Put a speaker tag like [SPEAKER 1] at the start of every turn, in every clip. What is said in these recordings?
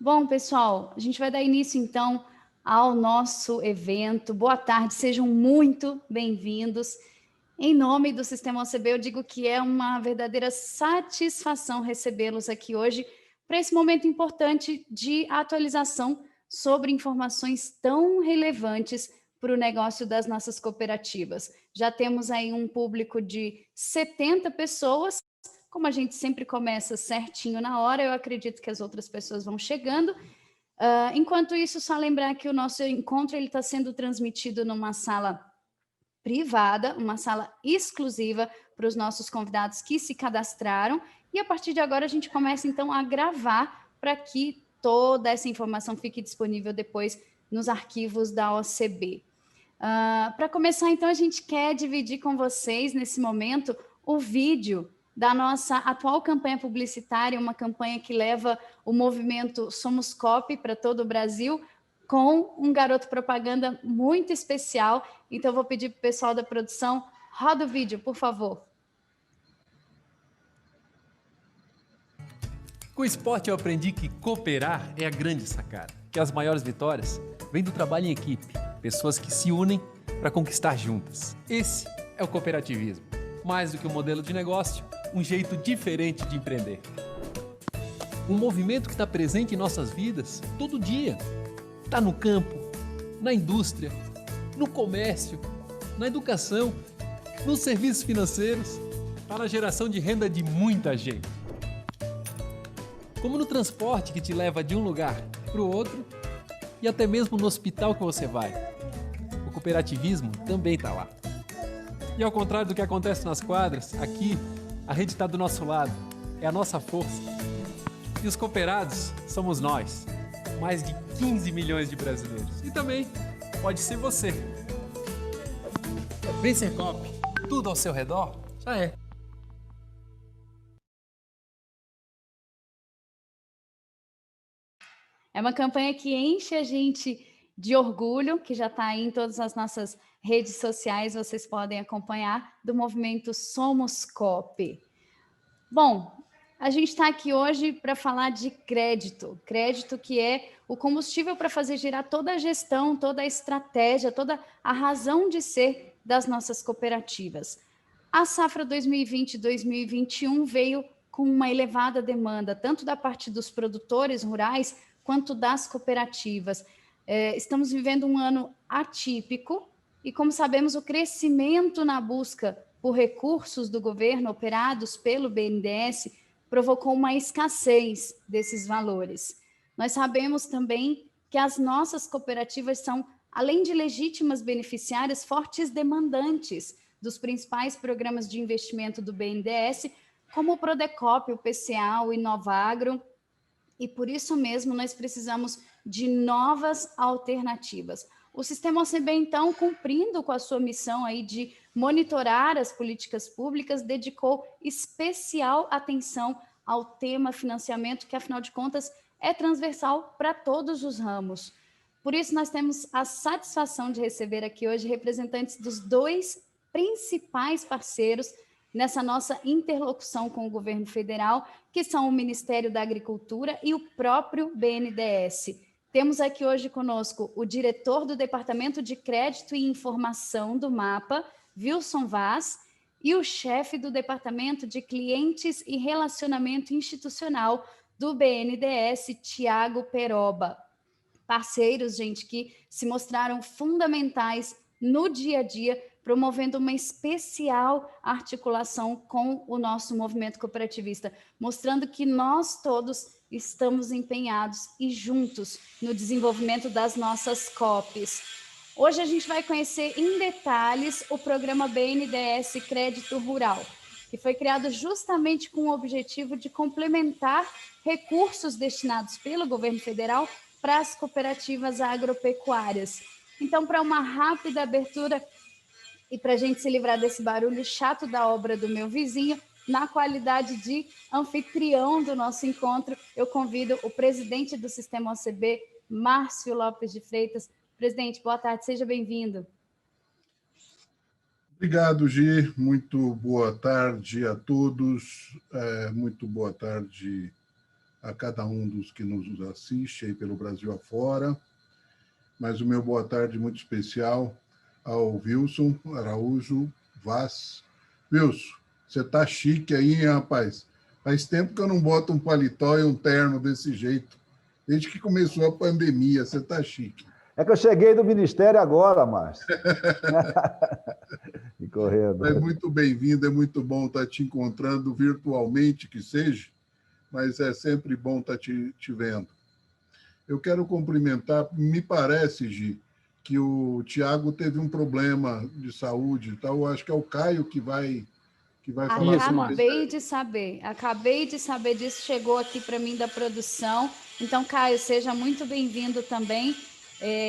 [SPEAKER 1] Bom, pessoal, a gente vai dar início, então, ao nosso evento. Boa tarde, sejam muito bem-vindos. Em nome do Sistema OCB, eu digo que é uma verdadeira satisfação recebê-los aqui hoje para esse momento importante de atualização sobre informações tão relevantes para o negócio das nossas cooperativas. Já temos aí um público de 70 pessoas. Como a gente sempre começa certinho na hora, eu acredito que as outras pessoas vão chegando. Enquanto isso, só lembrar que o nosso encontro está sendo transmitido numa sala privada, uma sala exclusiva para os nossos convidados que se cadastraram. E a partir de agora a gente começa então a gravar para que toda essa informação fique disponível depois nos arquivos da OCB. Para começar, então, a gente quer dividir com vocês, nesse momento, o vídeo da nossa atual campanha publicitária, uma campanha que leva o movimento Somos Coop para todo o Brasil, com um garoto propaganda muito especial. Então, eu vou pedir para o pessoal da produção, roda o vídeo, por favor.
[SPEAKER 2] Com o esporte eu aprendi que cooperar é a grande sacada, que as maiores vitórias vêm do trabalho em equipe, pessoas que se unem para conquistar juntas. Esse é o cooperativismo. Mais do que um modelo de negócio, um jeito diferente de empreender. Um movimento que está presente em nossas vidas todo dia. Está no campo, na indústria, no comércio, na educação, nos serviços financeiros, está na geração de renda de muita gente. Como no transporte que te leva de um lugar para o outro e até mesmo no hospital que você vai. O cooperativismo também está lá. E ao contrário do que acontece nas quadras, aqui a rede está do nosso lado, é a nossa força. E os cooperados somos nós, mais de 15 milhões de brasileiros. E também pode ser você. Vem ser Coop, tudo ao seu redor já é.
[SPEAKER 1] É uma campanha que enche a gente de orgulho, que já está aí em todas as nossas redes sociais, vocês podem acompanhar, do movimento Somos Coop. Bom, a gente está aqui hoje para falar de crédito. Crédito que é o combustível para fazer girar toda a gestão, toda a estratégia, toda a razão de ser das nossas cooperativas. A safra 2020-2021 veio com uma elevada demanda, tanto da parte dos produtores rurais, quanto das cooperativas. Estamos vivendo um ano atípico e, como sabemos, o crescimento na busca por recursos do governo operados pelo BNDES provocou uma escassez desses valores. Nós sabemos também que as nossas cooperativas são, além de legítimas beneficiárias, fortes demandantes dos principais programas de investimento do BNDES, como o Prodecop, o PCA, o Inovagro, e por isso mesmo nós precisamos de novas alternativas. O Sistema OCB, então, cumprindo com a sua missão aí de monitorar as políticas públicas, dedicou especial atenção ao tema financiamento, que, afinal de contas, é transversal para todos os ramos. Por isso, nós temos a satisfação de receber aqui hoje representantes dos dois principais parceiros nessa nossa interlocução com o governo federal, que são o Ministério da Agricultura e o próprio BNDES. Temos aqui hoje conosco o diretor do Departamento de Crédito e Informação do MAPA, Wilson Vaz, e o chefe do Departamento de Clientes e Relacionamento Institucional do BNDES, Tiago Peroba. Parceiros, gente, que se mostraram fundamentais no dia a dia, promovendo uma especial articulação com o nosso movimento cooperativista, mostrando que nós todos estamos empenhados e juntos no desenvolvimento das nossas COPs. Hoje a gente vai conhecer em detalhes o programa BNDES Crédito Rural, que foi criado justamente com o objetivo de complementar recursos destinados pelo governo federal para as cooperativas agropecuárias. Então, para uma rápida abertura e para a gente se livrar desse barulho chato da obra do meu vizinho, na qualidade de anfitrião do nosso encontro, eu convido o presidente do Sistema OCB, Márcio Lopes de Freitas. Presidente, boa tarde, seja bem-vindo.
[SPEAKER 3] Obrigado, Gi. Muito boa tarde a todos. Muito boa tarde a cada um dos que nos assiste aí pelo Brasil afora. Mas o meu boa tarde muito especial ao Wilson Araújo Vaz. Wilson, você tá chique aí, hein, rapaz? Faz tempo que eu não boto um paletó e um terno desse jeito. Desde que começou a pandemia, você tá chique.
[SPEAKER 4] É que eu cheguei do Ministério agora, Márcio. E correndo.
[SPEAKER 3] É muito bem-vindo, é muito bom estar te encontrando virtualmente, que seja, mas é sempre bom estar te vendo. Eu quero cumprimentar, me parece, Gi, que o Tiago teve um problema de saúde e tal. Eu acho que é o Caio que vai falar
[SPEAKER 1] sobre isso. Acabei de saber disso, chegou aqui para mim da produção. Então, Caio, seja muito bem-vindo também.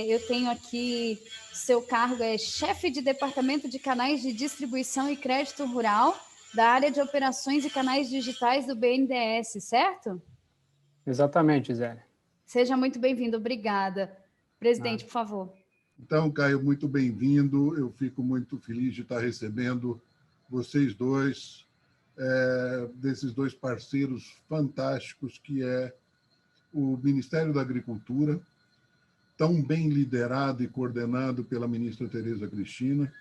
[SPEAKER 1] Eu tenho aqui, seu cargo é chefe de departamento de canais de distribuição e crédito rural da área de operações e canais digitais do BNDES, certo?
[SPEAKER 5] Exatamente, Zé.
[SPEAKER 1] Seja muito bem-vindo, obrigada. Presidente, por favor.
[SPEAKER 3] Então, Caio, muito bem-vindo. Eu fico muito feliz de estar recebendo vocês dois, desses dois parceiros fantásticos, que é o Ministério da Agricultura, tão bem liderado e coordenado pela ministra Tereza Cristina,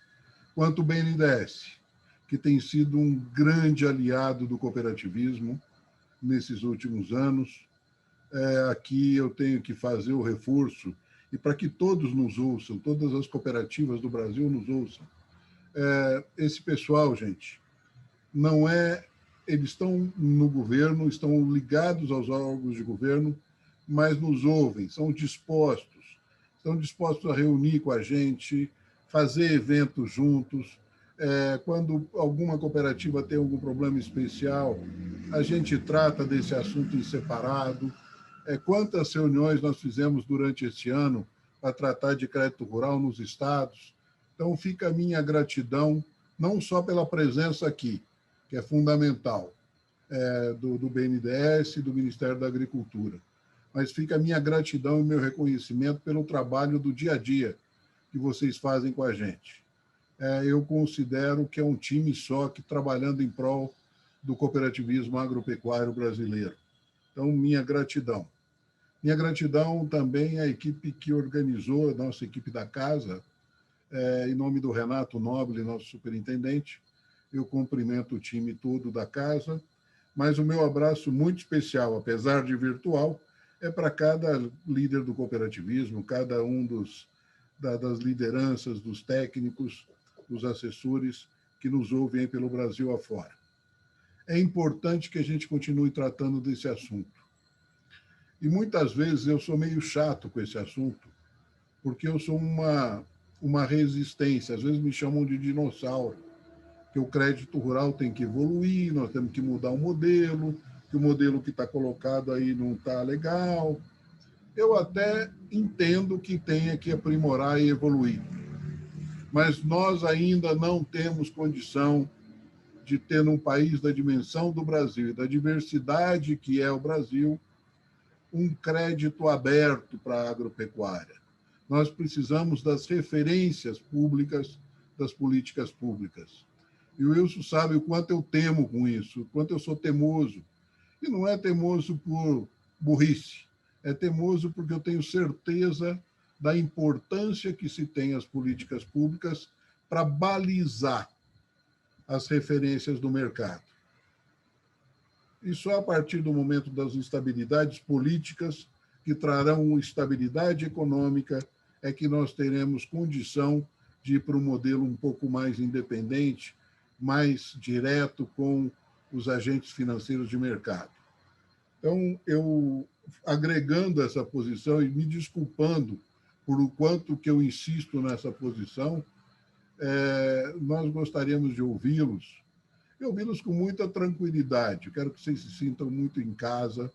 [SPEAKER 3] quanto o BNDES, que tem sido um grande aliado do cooperativismo nesses últimos anos. Aqui eu tenho que fazer o reforço, e para que todos nos ouçam, todas as cooperativas do Brasil nos ouçam. Esse pessoal, gente, não é... Eles estão no governo, estão ligados aos órgãos de governo, mas nos ouvem, estão dispostos a reunir com a gente, fazer eventos juntos. Quando alguma cooperativa tem algum problema especial, a gente trata desse assunto em separado. Quantas reuniões nós fizemos durante este ano para tratar de crédito rural nos estados? Então, fica a minha gratidão, não só pela presença aqui, que é fundamental, do BNDES e do Ministério da Agricultura, mas fica a minha gratidão e meu reconhecimento pelo trabalho do dia a dia que vocês fazem com a gente. Eu considero que é um time só que trabalhando em prol do cooperativismo agropecuário brasileiro. Então, minha gratidão. Minha gratidão também à equipe que organizou, a nossa equipe da casa, em nome do Renato Noble, nosso superintendente. Eu cumprimento o time todo da casa, mas o meu abraço muito especial, apesar de virtual, é para cada líder do cooperativismo, cada um das lideranças, dos técnicos, dos assessores que nos ouvem pelo Brasil afora. É importante que a gente continue tratando desse assunto. E muitas vezes eu sou meio chato com esse assunto, porque eu sou uma resistência. Às vezes me chamam de dinossauro, que o crédito rural tem que evoluir, nós temos que mudar o modelo, que o modelo que está colocado aí não está legal. Eu até entendo que tenha que aprimorar e evoluir, mas nós ainda não temos condição de ter, num país da dimensão do Brasil e da diversidade que é o Brasil, um crédito aberto para a agropecuária. Nós precisamos das referências públicas, das políticas públicas. E o Wilson sabe o quanto eu temo com isso, o quanto eu sou temoso. E não é temoso por burrice, é temoso porque eu tenho certeza da importância que se tem as políticas públicas para balizar as referências do mercado. E só a partir do momento das instabilidades políticas que trarão estabilidade econômica é que nós teremos condição de ir para um modelo um pouco mais independente, mais direto com os agentes financeiros de mercado. Então, eu, agregando essa posição e me desculpando por o quanto que eu insisto nessa posição, nós gostaríamos de ouvi-los, e ouvi-los com muita tranquilidade. Eu quero que vocês se sintam muito em casa,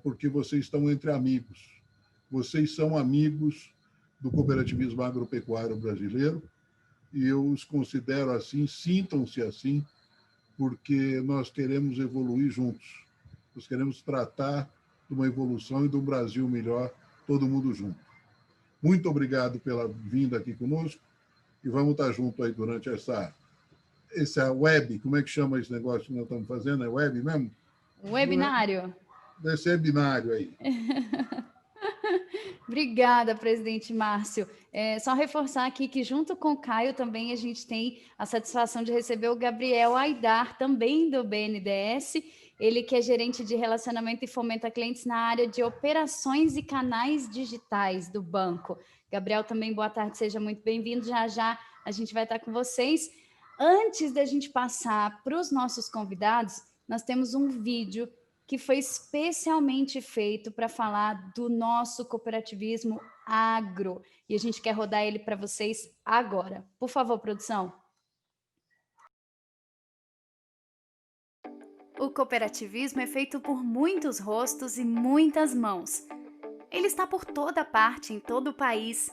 [SPEAKER 3] porque vocês estão entre amigos. Vocês são amigos do cooperativismo agropecuário brasileiro, e eu os considero assim, sintam-se assim, porque nós queremos evoluir juntos. Nós queremos tratar de uma evolução e de um Brasil melhor, todo mundo junto. Muito obrigado pela vinda aqui conosco, e vamos estar juntos aí durante essa web, como é que chama esse negócio que nós estamos fazendo? É web mesmo?
[SPEAKER 1] Webinário.
[SPEAKER 3] desse webinário aí.
[SPEAKER 1] Obrigada, presidente Márcio. Só reforçar aqui que, junto com o Caio, também a gente tem a satisfação de receber o Gabriel Aidar, também do BNDES, ele que é gerente de relacionamento e fomento a clientes na área de operações e canais digitais do banco. Gabriel, também boa tarde, seja muito bem-vindo. Já já a gente vai estar com vocês. Antes da gente passar para os nossos convidados, nós temos um vídeo que foi especialmente feito para falar do nosso cooperativismo agro. E a gente quer rodar ele para vocês agora. Por favor, produção. O cooperativismo é feito por muitos rostos e muitas mãos. Ele está por toda parte, em todo o país.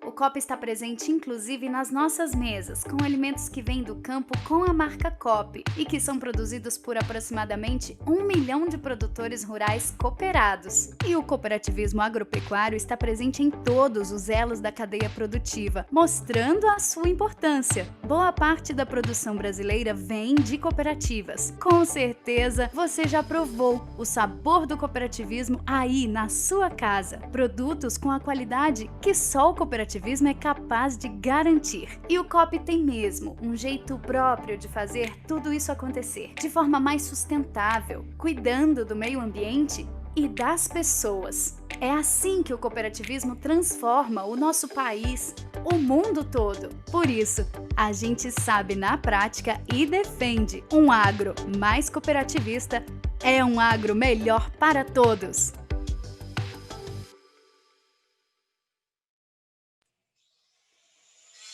[SPEAKER 1] O Coop está presente inclusive nas nossas mesas, com alimentos que vêm do campo com a marca Coop e que são produzidos por aproximadamente 1 milhão de produtores rurais cooperados. E o cooperativismo agropecuário está presente em todos os elos da cadeia produtiva, mostrando a sua importância. Boa parte da produção brasileira vem de cooperativas. Com certeza você já provou o sabor do cooperativismo aí na sua casa. Produtos com a qualidade que só o cooperativismo é capaz de garantir. E o Coop tem mesmo um jeito próprio de fazer tudo isso acontecer, de forma mais sustentável, cuidando do meio ambiente e das pessoas. É assim que o cooperativismo transforma o nosso país, o mundo todo. Por isso, a gente sabe na prática e defende um agro mais cooperativista é um agro melhor para todos.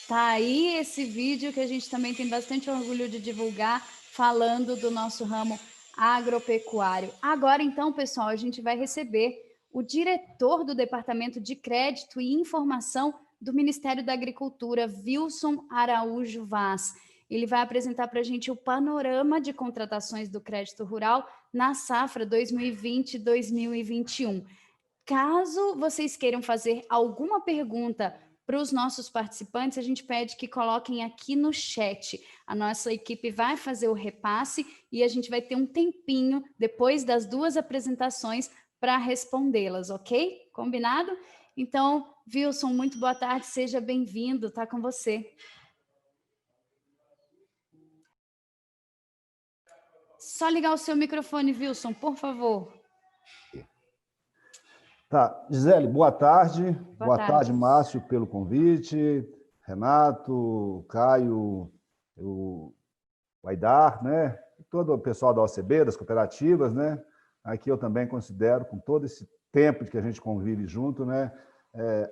[SPEAKER 1] Tá aí esse vídeo que a gente também tem bastante orgulho de divulgar, falando do nosso ramo agropecuário. Agora, então, pessoal, a gente vai receber o diretor do Departamento de Crédito e Informação do Ministério da Agricultura, Wilson Araújo Vaz. Ele vai apresentar para a gente o panorama de contratações do crédito rural na safra 2020-2021. Caso vocês queiram fazer alguma pergunta para os nossos participantes, a gente pede que coloquem aqui no chat. A nossa equipe vai fazer o repasse e a gente vai ter um tempinho depois das duas apresentações para respondê-las, ok? Combinado? Então, Wilson, muito boa tarde, seja bem-vindo, tá com você. Só ligar o seu microfone, Wilson, por favor.
[SPEAKER 4] Tá, Gisele, boa tarde. Boa
[SPEAKER 1] tarde.
[SPEAKER 4] Tarde, Márcio, pelo convite. Renato, Caio, o Aidar, né? E todo o pessoal da OCB, das cooperativas, né? Aqui eu também considero, com todo esse tempo que a gente convive junto, né?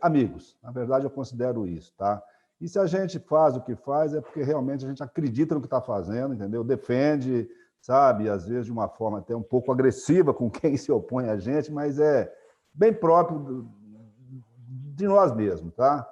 [SPEAKER 4] Amigos. Na verdade, eu considero isso, tá? E se a gente faz o que faz, é porque realmente a gente acredita no que está fazendo, entendeu? Defende, sabe? Às vezes de uma forma até um pouco agressiva com quem se opõe a gente, mas é bem próprio de nós mesmos, tá?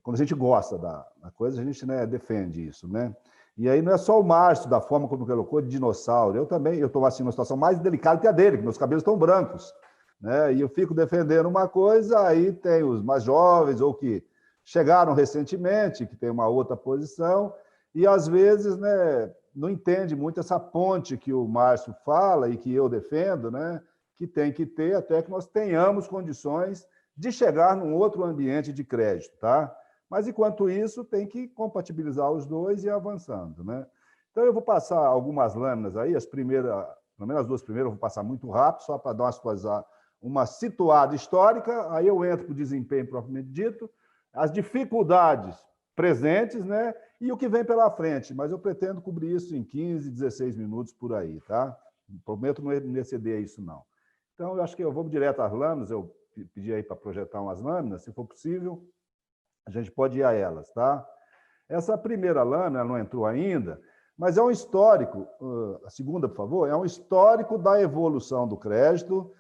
[SPEAKER 4] Quando a gente gosta da coisa, a gente, né, defende isso, né? E aí não é só o Márcio, da forma como colocou, de dinossauro. Eu também, eu estou assim, numa situação mais delicada que a dele, que meus cabelos estão brancos, né? E eu fico defendendo uma coisa, aí tem os mais jovens, ou que chegaram recentemente, que tem uma outra posição, e às vezes, né, não entende muito essa ponte que o Márcio fala e que eu defendo, né? Que tem que ter até que nós tenhamos condições de chegar num outro ambiente de crédito, tá? Mas, enquanto isso, tem que compatibilizar os dois e ir avançando, né? Então, eu vou passar algumas lâminas aí, as primeiras, pelo menos as duas primeiras, eu vou passar muito rápido, só para dar uma situada histórica, aí eu entro para o desempenho propriamente dito, as dificuldades presentes, né? E o que vem pela frente, mas eu pretendo cobrir isso em 15, 16 minutos por aí, tá? Prometo não exceder isso, não. Então, eu acho que eu vou direto às lâminas, eu pedi aí para projetar umas lâminas, se for possível, a gente pode ir a elas, tá? Essa primeira lâmina, ela não entrou ainda, mas é um histórico, a segunda, por favor, é um histórico da evolução do crédito.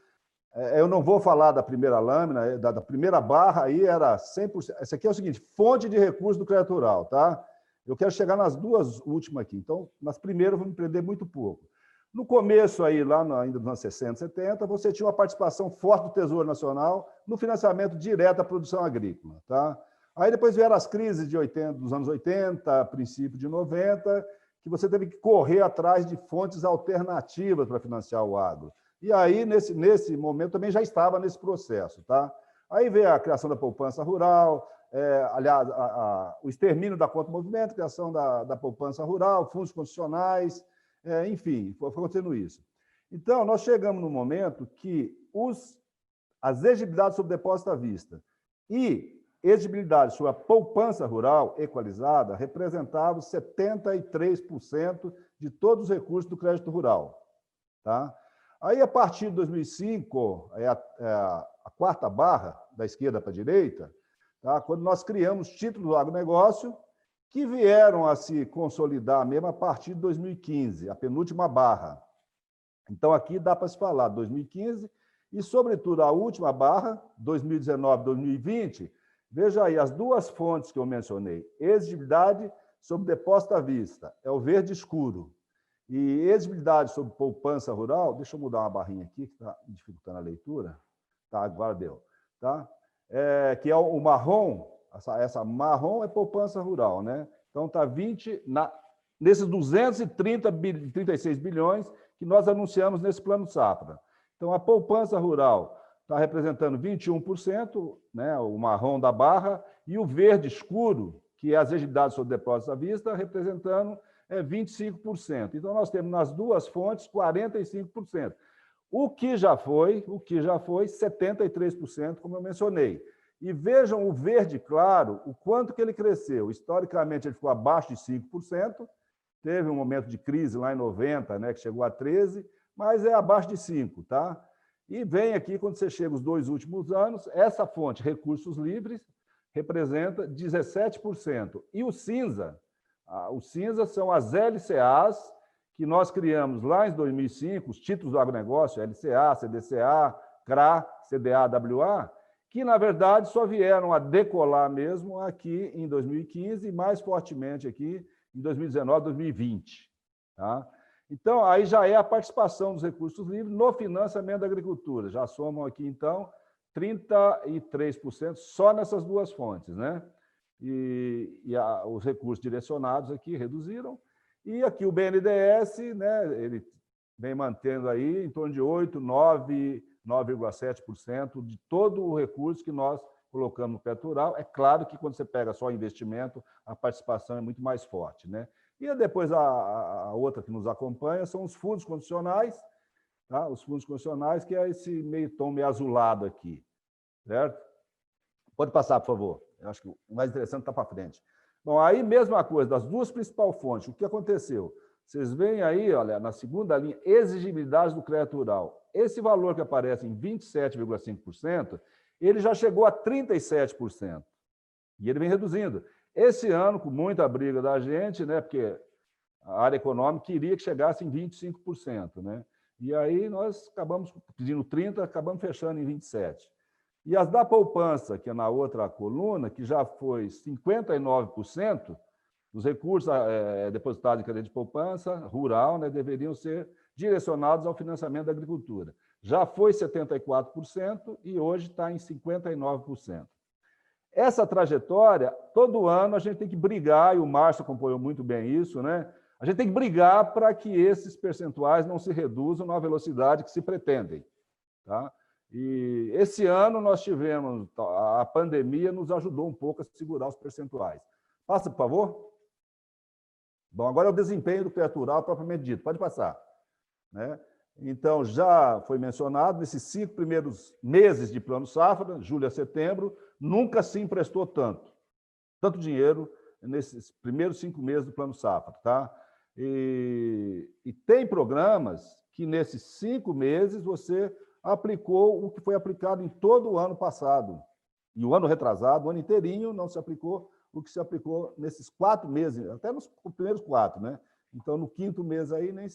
[SPEAKER 4] Eu não vou falar da primeira lâmina, da primeira barra, aí era 100%. Essa aqui é o seguinte, fonte de recursos do crédito rural, tá? Eu quero chegar nas duas últimas aqui, então, nas primeiras eu vou me prender muito pouco. No começo, aí, lá ainda nos anos 60, 70, você tinha uma participação forte do Tesouro Nacional no financiamento direto à produção agrícola, tá? Aí depois vieram as crises dos anos 80, princípio de 90, que você teve que correr atrás de fontes alternativas para financiar o agro. E aí, nesse momento, também já estava nesse processo. Tá? Aí veio a criação da poupança rural, aliás, o extermínio da conta movimento, criação da poupança rural, fundos constitucionais, enfim, foi acontecendo isso. Então, nós chegamos no momento que as exigibilidades sobre depósito à vista e exigibilidade sobre a poupança rural equalizada representavam 73% de todos os recursos do crédito rural. Tá? Aí, a partir de 2005, a quarta barra, da esquerda para a direita, tá? Quando nós criamos títulos do agronegócio, que vieram a se consolidar mesmo a partir de 2015, a penúltima barra. Então, aqui dá para se falar 2015 e, sobretudo, a última barra, 2019, 2020, veja aí, as duas fontes que eu mencionei, exigibilidade sobre depósito à vista, é o verde escuro, e exigibilidade sobre poupança rural, deixa eu mudar uma barrinha aqui, que está dificultando a leitura, tá, agora deu, tá? Que é o marrom, essa marrom é poupança rural, né? Então, está 20, nesses 236 bilhões que nós anunciamos nesse plano safra. Então, a poupança rural está representando 21%, né, o marrom da barra, e o verde escuro, que é as exigibilidades sobre depósitos à vista, representando 25%. Então, nós temos nas duas fontes 45%. O que já foi 73%, como eu mencionei. E vejam o verde claro, o quanto que ele cresceu. Historicamente, ele ficou abaixo de 5%, teve um momento de crise lá em 90, né, que chegou a 13%, mas é abaixo de 5%. Tá? E vem aqui, quando você chega os 2 últimos anos, essa fonte, recursos livres, representa 17%. E o cinza são as LCAs, que nós criamos lá em 2005, os títulos do agronegócio, LCA, CDCA, CRA, CDA, WA, que, na verdade, só vieram a decolar mesmo aqui em 2015 e mais fortemente aqui em 2019, 2020. Tá? Então, aí já é a participação dos recursos livres no financiamento da agricultura. Já somam aqui, então, 33% só nessas duas fontes, né? Os recursos direcionados aqui reduziram. E aqui o BNDES, né, ele vem mantendo aí em torno de 8%, 9%, 9,7% de todo o recurso que nós colocamos no crédito rural. É claro que quando você pega só investimento, a participação é muito mais forte, né? E depois a outra que nos acompanha são os fundos condicionais, tá? Os fundos condicionais, que é esse meio tom meio azulado aqui, certo? Pode passar, por favor. Eu acho que o mais interessante está para frente. Bom, aí mesma coisa, das duas principais fontes, o que aconteceu? Vocês veem aí, olha, na segunda linha, exigibilidade do crédito rural. Esse valor que aparece em 27,5%, ele já chegou a 37%. E ele vem reduzindo. Esse ano, com muita briga da gente, né, porque a área econômica queria que chegasse em 25%. Né? E aí nós acabamos pedindo 30%, acabamos fechando em 27%. E as da poupança, que é na outra coluna, que já foi 59%, os recursos depositados em cadeia de poupança rural, né, deveriam ser direcionados ao financiamento da agricultura. Já foi 74% e hoje está em 59%. Essa trajetória, todo ano a gente tem que brigar, e o Márcio acompanhou muito bem isso, né? A gente tem que brigar para que esses percentuais não se reduzam na velocidade que se pretendem. Tá? E esse ano nós tivemos, a pandemia nos ajudou um pouco a segurar os percentuais. Passa, por favor. Bom, agora é o desempenho do crédito rural propriamente dito. Pode passar. Né? Então, já foi mencionado, nesses 5 primeiros meses de plano safra, julho a setembro, nunca se emprestou tanto dinheiro nesses primeiros 5 meses do plano safra. Tá? E tem programas que, nesses 5 meses, você aplicou o que foi aplicado em todo o ano passado. E o ano retrasado, o ano inteirinho, não se aplicou o que se aplicou nesses 4 meses, até nos primeiros 4, né? Então, no 5º mês aí, né?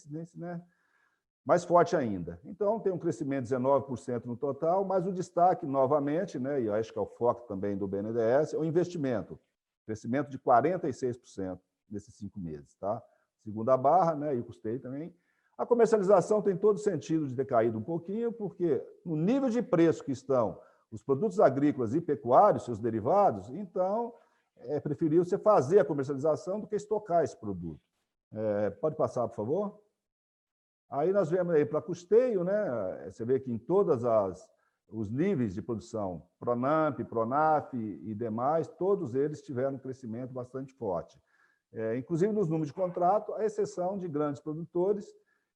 [SPEAKER 4] Mais forte ainda. Então, tem um crescimento de 19% no total, mas o destaque, novamente, né, e eu acho que é o foco também do BNDES, é o investimento. Crescimento de 46% nesses 5 meses. Tá? Segunda barra, né, e o custei também. A comercialização tem todo sentido de ter caído um pouquinho, porque no nível de preço que estão os produtos agrícolas e pecuários, seus derivados, então é preferível você fazer a comercialização do que estocar esse produto. Pode passar, por favor? Aí nós vemos aí para custeio, né? Você vê que em todas os níveis de produção, Pronamp, Pronaf e demais, todos eles tiveram um crescimento bastante forte. Inclusive nos números de contrato, à exceção de grandes produtores,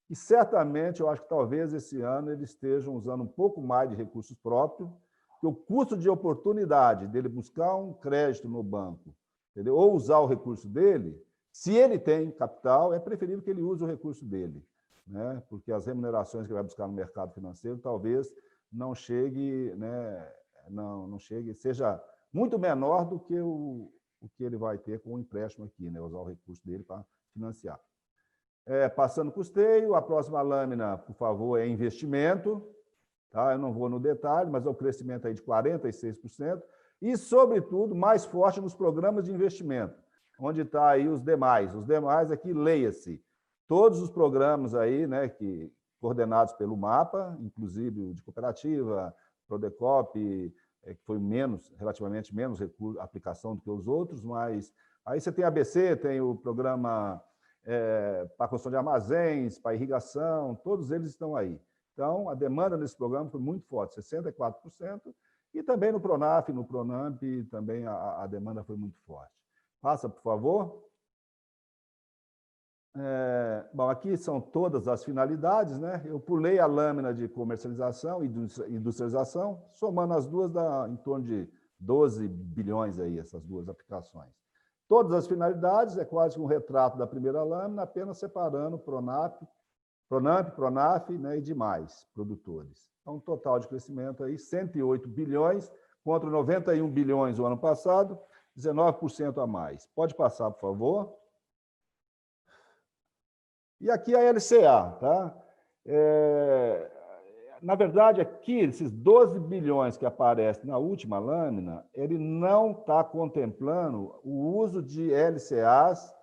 [SPEAKER 4] e certamente, eu acho que talvez esse ano eles estejam usando um pouco mais de recursos próprios, porque o custo de oportunidade dele buscar um crédito no banco, entendeu? Ou usar o recurso dele, se ele tem capital, é preferível que ele use o recurso dele, né? Porque as remunerações que ele vai buscar no mercado financeiro talvez não chegue, né? não chegue, seja muito menor do que o que ele vai ter com o empréstimo aqui, né? Usar o recurso dele para financiar. Passando custeio, a próxima lâmina, por favor, é investimento. Tá? Eu não vou no detalhe, mas é o crescimento aí de 46%. E, sobretudo, mais forte nos programas de investimento, onde está aí os demais. Os demais aqui, leia-se. Todos os programas aí, né, coordenados pelo MAPA, inclusive o de cooperativa, Prodecop, que foi relativamente menos aplicação do que os outros, mas aí você tem a ABC, tem o programa para a construção de armazéns, para irrigação, todos eles estão aí. Então, a demanda nesse programa foi muito forte, 64%, e também no Pronaf, no Pronamp, também a demanda foi muito forte. Passa, por favor. Bom, aqui são todas as finalidades, né? Eu pulei a lâmina de comercialização e industrialização, somando as duas dá em torno de 12 bilhões aí, essas duas aplicações. Todas as finalidades, é quase um retrato da primeira lâmina, apenas separando Pronamp, Pronaf, né, e demais produtores. Então, um total de crescimento aí, 108 bilhões contra 91 bilhões o ano passado, 19% a mais. Pode passar, por favor. E aqui a LCA, tá? Na verdade, aqui, esses 12 bilhões que aparecem na última lâmina, ele não está contemplando o uso de LCAs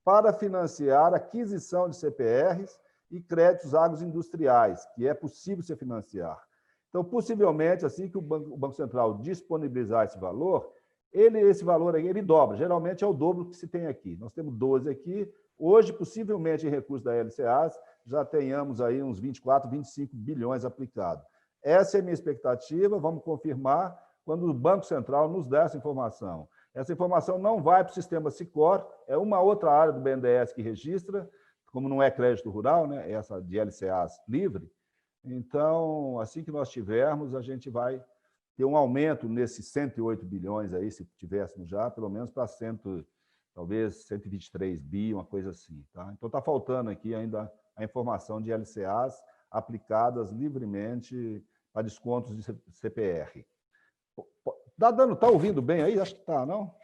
[SPEAKER 4] para financiar a aquisição de CPRs e créditos agroindustriais, que é possível se financiar. Então, possivelmente, assim que o Banco Central disponibilizar esse valor, esse valor aí, ele dobra. Geralmente é o dobro que se tem aqui. Nós temos 12 aqui. Hoje, possivelmente, em recursos da LCAs, já tenhamos aí uns 24, 25 bilhões aplicados. Essa é a minha expectativa, vamos confirmar quando o Banco Central nos der essa informação. Essa informação não vai para o sistema Sicor, é uma outra área do BNDES que registra, como não é crédito rural, né? Essa de LCAs livre. Então, assim que nós tivermos, a gente vai ter um aumento nesses 108 bilhões aí, se tivéssemos já, pelo menos para talvez 123 bi, uma coisa assim. Tá? Então, está faltando aqui ainda a informação de LCAs aplicadas livremente para descontos de CPR. Está ouvindo bem aí? Acho que está, não?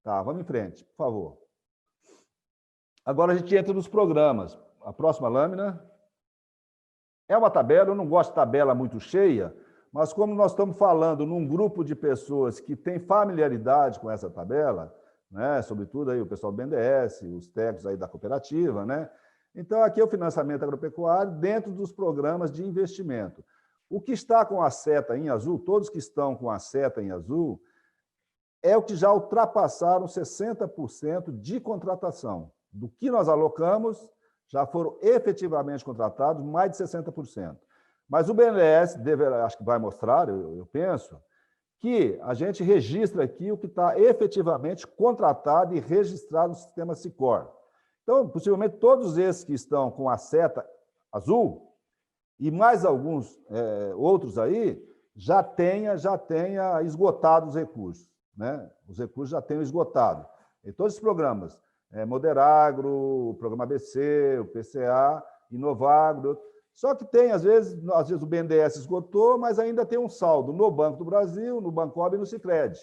[SPEAKER 4] Tá, vamos em frente, por favor. Agora a gente entra nos programas. A próxima lâmina é uma tabela, eu não gosto de tabela muito cheia, mas como nós estamos falando num grupo de pessoas que tem familiaridade com essa tabela, né, sobretudo aí o pessoal do BNDES, os técnicos aí da cooperativa, né? Então, aqui é o financiamento agropecuário dentro dos programas de investimento. O que está com a seta em azul, todos que estão com a seta em azul, é o que já ultrapassaram 60% de contratação. Do que nós alocamos, já foram efetivamente contratados mais de 60%. Mas o BNDES, acho que vai mostrar, eu penso, que a gente registra aqui o que está efetivamente contratado e registrado no sistema Sicor. Então, possivelmente, todos esses que estão com a seta azul, e mais alguns outros aí, já tenha esgotado os recursos. Né? Os recursos já tenham esgotado. E todos os programas, Moderagro, o Programa ABC, o PCA, Inovagro. Só que tem, às vezes o BNDES esgotou, mas ainda tem um saldo no Banco do Brasil, no Bancob e no Sicredi.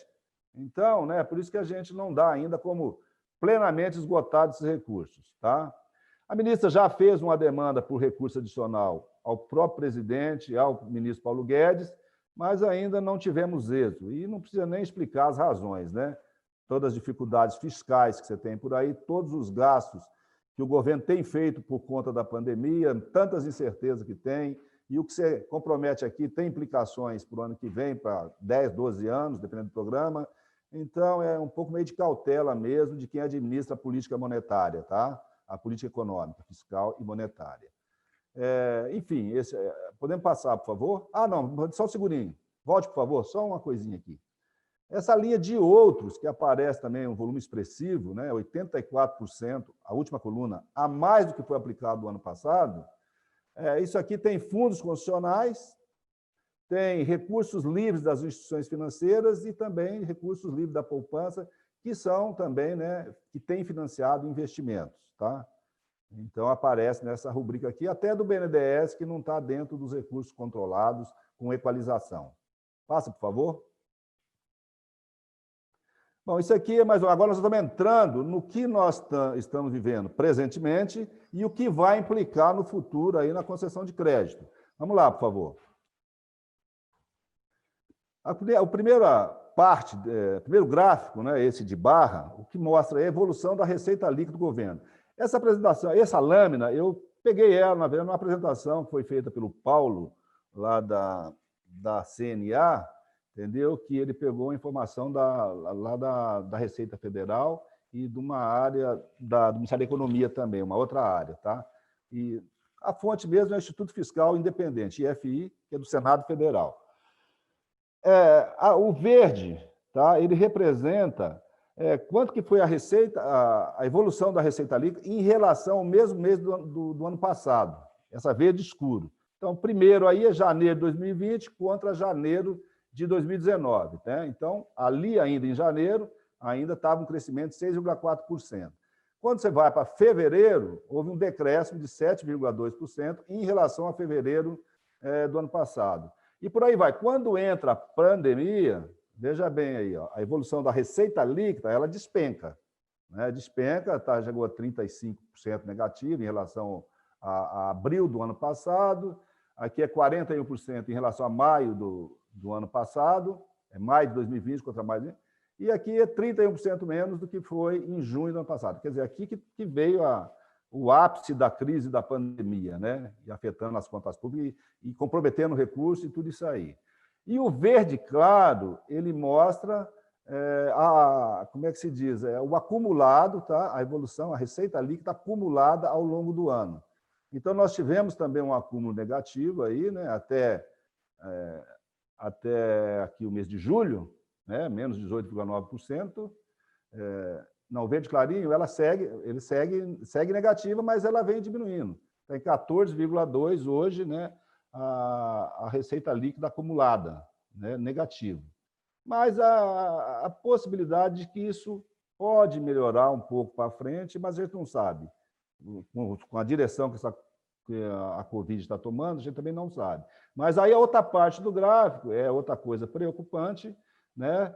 [SPEAKER 4] Então, né, por isso que a gente não dá ainda como plenamente esgotados esses recursos. Tá? A ministra já fez uma demanda por recurso adicional ao próprio presidente, ao ministro Paulo Guedes, mas ainda não tivemos êxito. E não precisa nem explicar as razões, né? Todas as dificuldades fiscais que você tem por aí, todos os gastos que o governo tem feito por conta da pandemia, tantas incertezas que tem, e o que você compromete aqui tem implicações para o ano que vem, para 10, 12 anos, dependendo do programa. Então, é um pouco meio de cautela mesmo de quem administra a política monetária, tá? A política econômica, fiscal e monetária. Enfim, podemos passar, por favor? Ah, não, só um segundinho. Volte, por favor, só uma coisinha aqui. Essa linha de outros, que aparece também um volume expressivo, né, 84%, a última coluna, a mais do que foi aplicado no ano passado, isso aqui tem fundos constitucionais, tem recursos livres das instituições financeiras e também recursos livres da poupança, que são também, né, que têm financiado investimentos, tá? Então, aparece nessa rubrica aqui, até do BNDES, que não está dentro dos recursos controlados com equalização. Passa, por favor. Bom, isso aqui é mais... Agora nós estamos entrando no que nós estamos vivendo presentemente e o que vai implicar no futuro aí na concessão de crédito. Vamos lá, por favor. A primeira parte, primeiro gráfico, né, esse de barra, o que mostra a evolução da receita líquida do governo. Essa apresentação, essa lâmina, eu peguei ela, na verdade, numa apresentação que foi feita pelo Paulo, lá da CNA, entendeu? Que ele pegou a informação lá da Receita Federal e de uma área do Ministério da Economia também, uma outra área, tá? E a fonte mesmo é o Instituto Fiscal Independente, IFI, que é do Senado Federal. O verde, tá? Ele representa quanto que foi a receita, a evolução da receita líquida em relação ao mesmo mês do ano passado, essa verde escuro. Então, primeiro aí é janeiro de 2020 contra janeiro de 2019. Né? Então, ali ainda em janeiro, ainda estava um crescimento de 6,4%. Quando você vai para fevereiro, houve um decréscimo de 7,2% em relação a fevereiro do ano passado. E por aí vai. Quando entra a pandemia, veja bem aí, ó, a evolução da receita líquida, ela despenca. Né? Despenca, chegou a 35% negativo em relação a abril do ano passado, aqui é 41% em relação a maio do ano passado, é maio de 2020 contra maio de 2020, e aqui é 31% menos do que foi em junho do ano passado. Quer dizer, aqui que veio o ápice da crise da pandemia, né? E afetando as contas públicas e comprometendo o recurso e tudo isso aí. E o verde claro, ele mostra, como é que se diz? O acumulado, tá? A evolução, a receita líquida acumulada ao longo do ano. Então, nós tivemos também um acúmulo negativo aí, né? Até aqui o mês de julho, né? Menos 18,9%. Não, o verde clarinho, ele segue negativa, mas ela vem diminuindo. Está em 14,2% hoje, né? A receita líquida acumulada, né? Negativo. Mas a possibilidade de que isso pode melhorar um pouco para frente, mas a gente não sabe. Com a direção que a Covid está tomando, a gente também não sabe. Mas aí a outra parte do gráfico é outra coisa preocupante, né?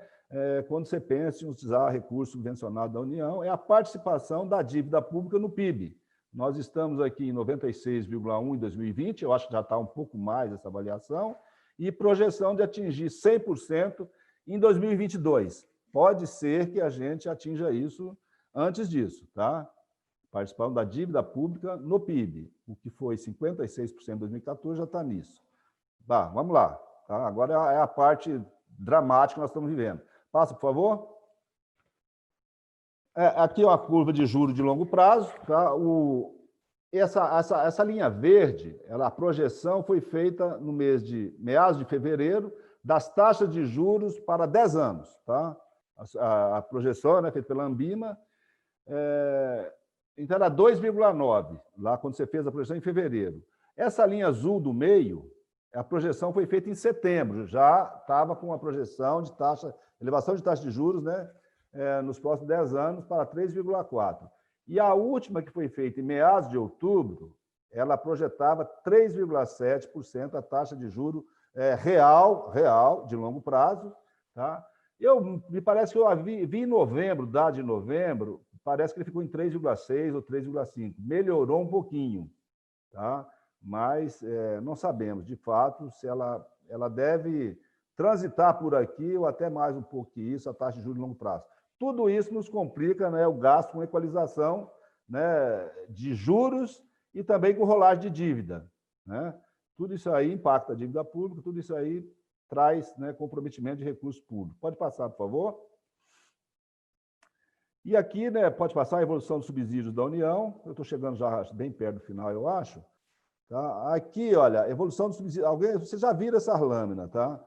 [SPEAKER 4] Quando você pensa em usar recurso subvencionado da União, é a participação da dívida pública no PIB. Nós estamos aqui em 96,1% em 2020, eu acho que já está um pouco mais essa avaliação, e projeção de atingir 100% em 2022. Pode ser que a gente atinja isso antes disso, tá? Participação da dívida pública no PIB. O que foi 56% em 2014 já está nisso. Tá, vamos lá. Tá? Agora é a parte dramática que nós estamos vivendo. Passa, por favor. Aqui é uma curva de juros de longo prazo. Tá? Essa linha verde, a projeção foi feita no meados de fevereiro, das taxas de juros para 10 anos. Tá? A projeção, né, feita pela Ambima, então era 2,9, lá quando você fez a projeção em fevereiro. Essa linha azul do meio, a projeção foi feita em setembro, já estava com a projeção de elevação de taxa de juros, né, nos próximos 10 anos para 3,4. E a última que foi feita em meados de outubro, ela projetava 3,7% a taxa de juros real, de longo prazo. Tá? Me parece que eu vi em novembro, dado de novembro, parece que ele ficou em 3,6 ou 3,5. Melhorou um pouquinho, tá? Mas não sabemos, de fato, se ela deve transitar por aqui ou até mais um pouco que isso, a taxa de juros de longo prazo. Tudo isso nos complica, né, o gasto com equalização, né, de juros e também com rolagem de dívida. Né? Tudo isso aí impacta a dívida pública, tudo isso aí traz, né, comprometimento de recursos públicos. Pode passar, por favor. E aqui, né, pode passar a evolução dos subsídios da União. Eu estou chegando já bem perto do final, eu acho. Tá? Aqui, olha, evolução do subsídio. Vocês já viram essas lâminas, tá?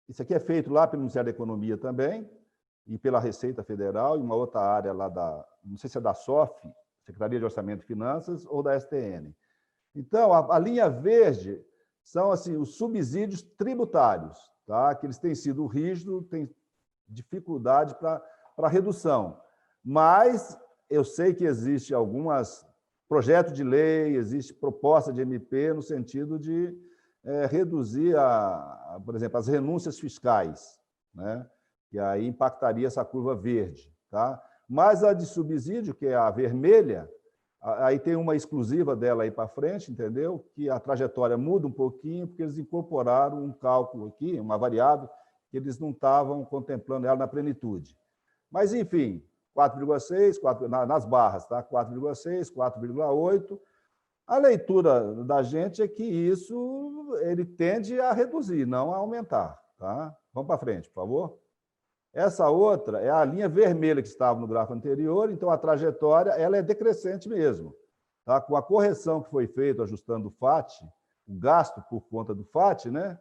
[SPEAKER 4] Isso aqui é feito lá pelo Ministério da Economia também, e pela Receita Federal, e uma outra área lá não sei se é da SOF, Secretaria de Orçamento e Finanças, ou da STN. Então, a linha verde são assim, os subsídios tributários, tá? Que eles têm sido rígidos, têm dificuldade para redução. Mas eu sei que existe alguns projetos de lei, existe proposta de MP no sentido de reduzir, por exemplo, as renúncias fiscais, né? E aí impactaria essa curva verde. Tá? Mas a de subsídio, que é a vermelha, aí tem uma exclusiva dela aí para frente, entendeu? Que a trajetória muda um pouquinho, porque eles incorporaram um cálculo aqui, uma variável, que eles não estavam contemplando ela na plenitude. Mas, enfim, 4,6, nas barras, tá? 4,6, 4,8. A leitura da gente é que isso ele tende a reduzir, não a aumentar. Tá? Vamos para frente, por favor. Essa outra é a linha vermelha que estava no gráfico anterior, então a trajetória ela é decrescente mesmo. Tá? Com a correção que foi feita, ajustando o FAT, o gasto por conta do FAT, né?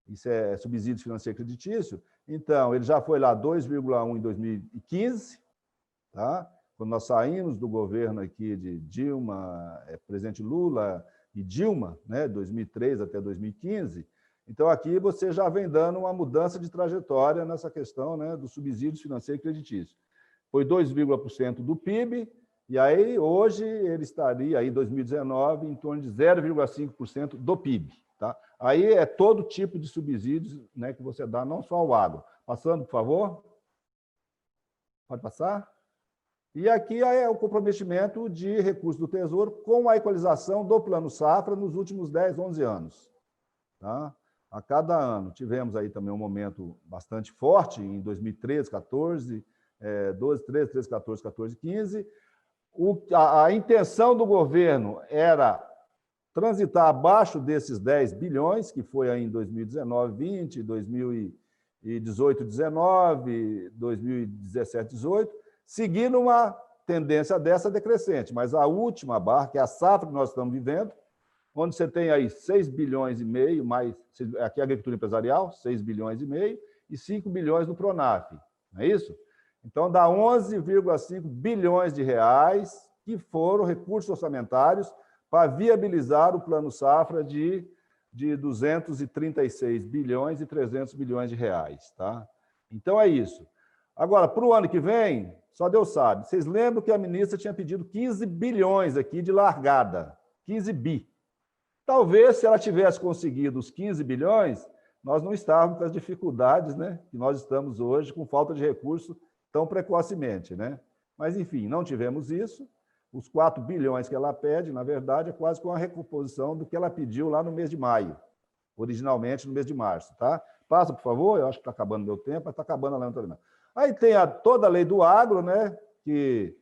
[SPEAKER 4] Isso é subsídio financeiro creditício, então ele já foi lá 2,1 em 2015, tá? Quando nós saímos do governo aqui de Dilma, presidente Lula e Dilma, né, 2003 até 2015, então aqui você já vem dando uma mudança de trajetória nessa questão, né, dos subsídios financeiros e creditícios. Foi 2,% do PIB, e aí hoje ele estaria, aí, em 2019, em torno de 0,5% do PIB. Tá? Aí é todo tipo de subsídios, né, que você dá, não só ao agro. Passando, por favor. Pode passar? E aqui é o comprometimento de recursos do Tesouro com a equalização do Plano Safra nos últimos 10, 11 anos. Tá? A cada ano tivemos aí também um momento bastante forte, em 2013, 14, 12, 13, 13, 14, 14, 15. A intenção do governo era transitar abaixo desses 10 bilhões, que foi aí em 2019, 20, 2018, 19, 2017, 18, seguindo uma tendência dessa decrescente. Mas a última barra, que é a safra que nós estamos vivendo, onde você tem aí 6 bilhões e meio, mais, aqui é a agricultura empresarial, 6 bilhões e meio, e 5 bilhões no Pronaf, não é isso? Então, dá 11,5 bilhões de reais que foram recursos orçamentários para viabilizar o Plano Safra de 236 bilhões e 300 bilhões de reais. Tá? Então, é isso. Agora, para o ano que vem, só Deus sabe. Vocês lembram que a ministra tinha pedido 15 bilhões aqui de largada, 15 bi. Talvez, se ela tivesse conseguido os 15 bilhões, nós não estávamos com as dificuldades, né, que nós estamos hoje, com falta de recurso tão precocemente. Né? Mas, enfim, não tivemos isso. Os 4 bilhões que ela pede, na verdade, é quase com a recomposição do que ela pediu lá no mês de maio, originalmente no mês de março. Tá? Passa, por favor, eu acho que está acabando meu tempo, mas está acabando a lei também. Aí tem toda a lei do agro, né, que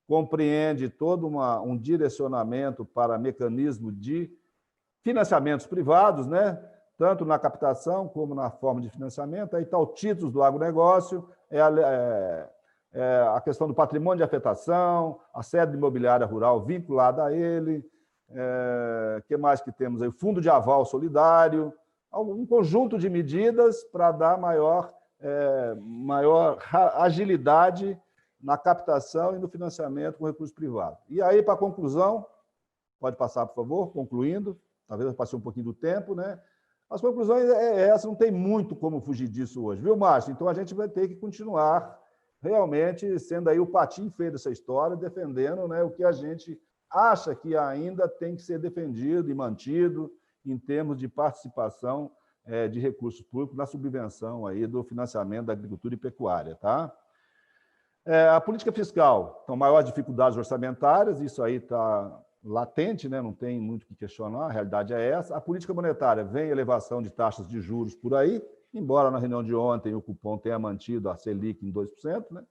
[SPEAKER 4] compreende todo um direcionamento para mecanismo de financiamentos privados, né, tanto na captação como na forma de financiamento. Aí está o título do agronegócio, a questão do patrimônio de afetação, a sede imobiliária rural vinculada a ele, que mais que temos aí? O fundo de aval solidário, um conjunto de medidas para dar maior agilidade na captação e no financiamento com recursos privados. E aí, para a conclusão, pode passar, por favor, concluindo, talvez eu passei um pouquinho do tempo, né? As conclusões essas, não tem muito como fugir disso hoje, viu, Márcio? Então, a gente vai ter que continuar realmente sendo aí o patinho feio dessa história, defendendo, né, o que a gente acha que ainda tem que ser defendido e mantido em termos de participação de recursos públicos na subvenção aí do financiamento da agricultura e pecuária. Tá? A política fiscal, então, maiores dificuldades orçamentárias, isso aí está latente, né? Não tem muito o que questionar, a realidade é essa. A política monetária, vem elevação de taxas de juros por aí, embora na reunião de ontem o cupom tenha mantido a Selic em 2%, né?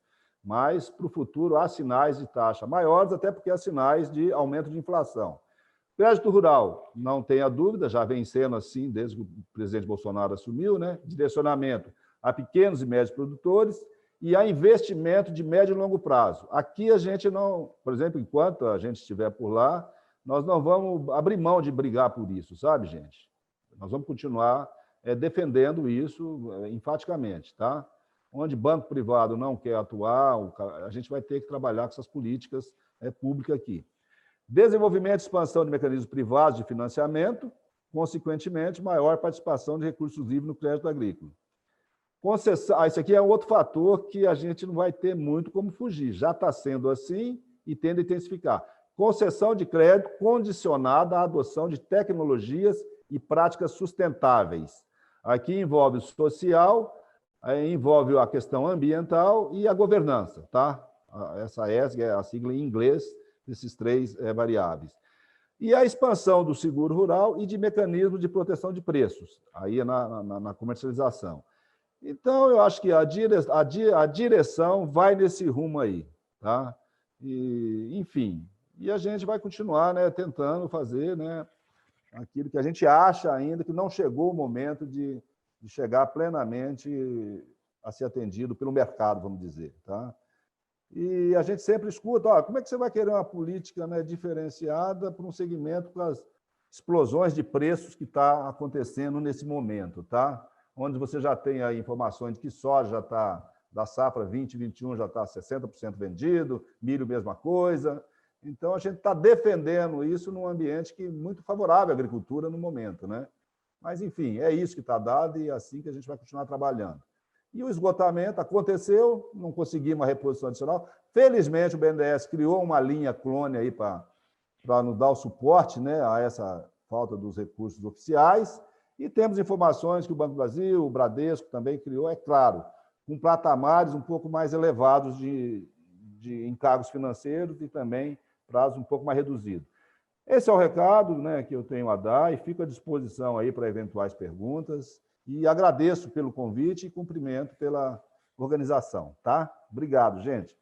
[SPEAKER 4] Mas para o futuro há sinais de taxa maiores, até porque há sinais de aumento de inflação. Crédito rural, não tenha dúvida, já vem sendo assim desde que o presidente Bolsonaro assumiu, né? Direcionamento a pequenos e médios produtores e a investimento de médio e longo prazo. Aqui a gente não, por exemplo, enquanto a gente estiver por lá, nós não vamos abrir mão de brigar por isso, sabe, gente? Nós vamos continuar defendendo isso enfaticamente, tá? Onde banco privado não quer atuar, a gente vai ter que trabalhar com essas políticas públicas aqui. Desenvolvimento e expansão de mecanismos privados de financiamento, consequentemente, maior participação de recursos livres no crédito agrícola. Concessão, isso aqui é outro fator que a gente não vai ter muito como fugir. Já está sendo assim e tende a intensificar. Concessão de crédito condicionada à adoção de tecnologias e práticas sustentáveis. Aqui envolve o social, envolve a questão ambiental e a governança, tá? Essa ESG é a sigla em inglês desses três variáveis. E a expansão do seguro rural e de mecanismos de proteção de preços, aí na comercialização. Então, eu acho que a direção vai nesse rumo aí, tá? E, enfim, e a gente vai continuar, né, tentando fazer, né, aquilo que a gente acha ainda que não chegou o momento de chegar plenamente a ser atendido pelo mercado, vamos dizer, tá? E a gente sempre escuta, como é que você vai querer uma política, né, diferenciada para um segmento com as explosões de preços que está acontecendo nesse momento, tá? Onde você já tem aí informações de que soja já está, da safra 2021 já está 60% vendido, milho mesma coisa. Então, a gente está defendendo isso num ambiente que é muito favorável à agricultura no momento, né? Mas, enfim, é isso que está dado e é assim que a gente vai continuar trabalhando. E o esgotamento aconteceu, não conseguimos uma reposição adicional. Felizmente, o BNDES criou uma linha clone aí para nos dar o suporte, né, a essa falta dos recursos oficiais. E temos informações que o Banco do Brasil, o Bradesco também criou, é claro, com patamares um pouco mais elevados de encargos financeiros e também prazos um pouco mais reduzidos. Esse é o recado, né, que eu tenho a dar e fico à disposição aí para eventuais perguntas. E agradeço pelo convite e cumprimento pela organização, tá? Obrigado, gente.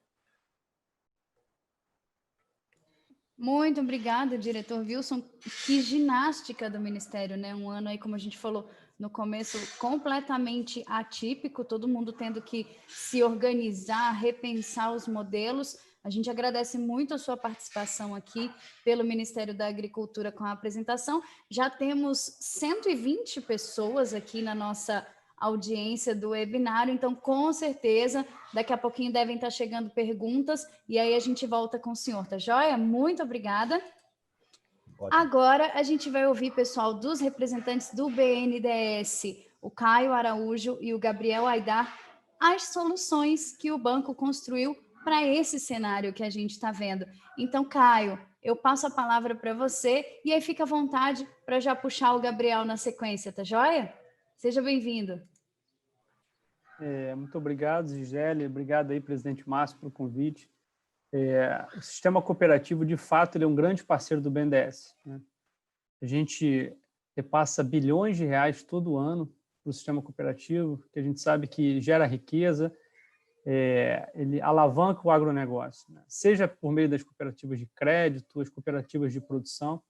[SPEAKER 1] Muito obrigada, diretor Wilson. Que ginástica do Ministério, né? Um ano aí, como a gente falou no começo, completamente atípico, todo mundo tendo que se organizar, repensar os modelos. A gente agradece muito a sua participação aqui pelo Ministério da Agricultura com a apresentação. Já temos 120 pessoas aqui na nossa audiência do webinário, então, com certeza, daqui a pouquinho devem estar chegando perguntas, e aí a gente volta com o senhor, tá joia? Muito obrigada. Ótimo. Agora, a gente vai ouvir, pessoal, dos representantes do BNDES, o Caio Araújo e o Gabriel Aidar, as soluções que o banco construiu para esse cenário que a gente está vendo. Então, Caio, eu passo a palavra para você, e aí fica à vontade para já puxar o Gabriel na sequência, tá joia? Seja bem-vindo.
[SPEAKER 5] Muito obrigado, Gisele. Obrigado aí, presidente Márcio, pelo convite. O sistema cooperativo, de fato, ele é um grande parceiro do BNDES, né? A gente repassa bilhões de reais todo ano para o sistema cooperativo, que a gente sabe que gera riqueza, ele alavanca o agronegócio, né? Seja por meio das cooperativas de crédito, as cooperativas de produção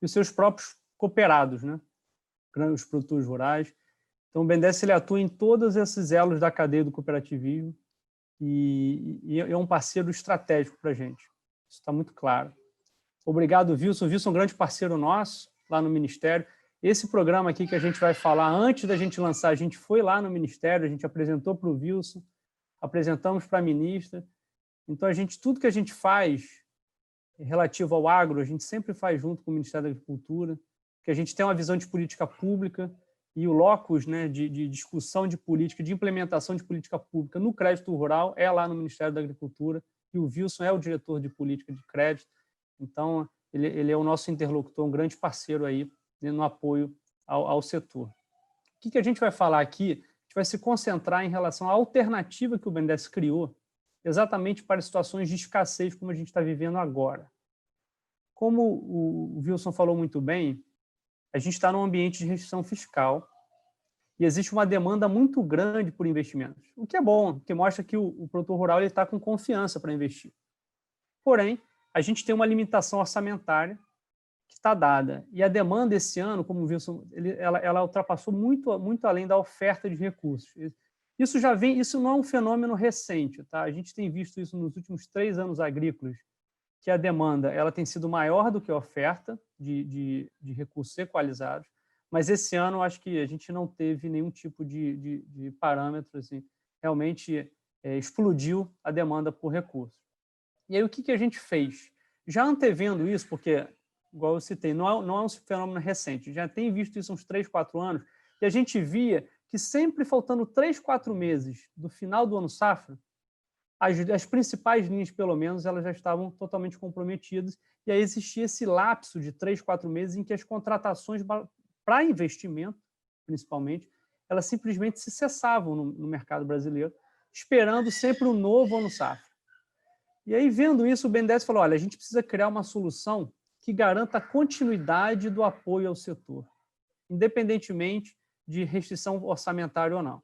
[SPEAKER 5] e os seus próprios cooperados, né? Os produtores rurais. Então, o BNDES ele atua em todos esses elos da cadeia do cooperativismo e é um parceiro estratégico para a gente. Isso está muito claro. Obrigado, Wilson. O Wilson é um grande parceiro nosso lá no Ministério. Esse programa aqui que a gente vai falar, antes da gente lançar, a gente foi lá no Ministério, a gente apresentou para o Wilson, apresentamos para a ministra. Então, tudo que a gente faz relativo ao agro, a gente sempre faz junto com o Ministério da Agricultura, que a gente tem uma visão de política pública e o locus, né, de discussão de política, de implementação de política pública no crédito rural é lá no Ministério da Agricultura, e o Wilson é o diretor de política de crédito. Então, ele é o nosso interlocutor, um grande parceiro aí no apoio ao setor. O que a gente vai falar aqui? A gente vai se concentrar em relação à alternativa que o BNDES criou exatamente para situações de escassez como a gente está vivendo agora. Como o Wilson falou muito bem, a gente está num ambiente de restrição fiscal e existe uma demanda muito grande por investimentos, o que é bom, porque mostra que o produtor rural está com confiança para investir. Porém, a gente tem uma limitação orçamentária que está dada. E a demanda esse ano, como o Wilson, ela ultrapassou muito além da oferta de recursos. Isso não é um fenômeno recente, tá? A gente tem visto isso nos últimos 3 anos agrícolas, que a demanda ela tem sido maior do que a oferta de recursos equalizados, mas esse ano acho que a gente não teve nenhum tipo de parâmetro, assim, realmente explodiu a demanda por recursos. E aí o que a gente fez? Já antevendo isso, porque, igual eu citei, não é um fenômeno recente, já tem visto isso há uns 3, 4 anos, e a gente via que sempre faltando 3, 4 meses do final do ano safra, as principais linhas, pelo menos, elas já estavam totalmente comprometidas, e aí existia esse lapso de 3, 4 meses em que as contratações para investimento, principalmente, elas simplesmente se cessavam no mercado brasileiro, esperando sempre um novo ano safra. E aí, vendo isso, o BNDES falou, olha, a gente precisa criar uma solução que garanta a continuidade do apoio ao setor, independentemente de restrição orçamentária ou não.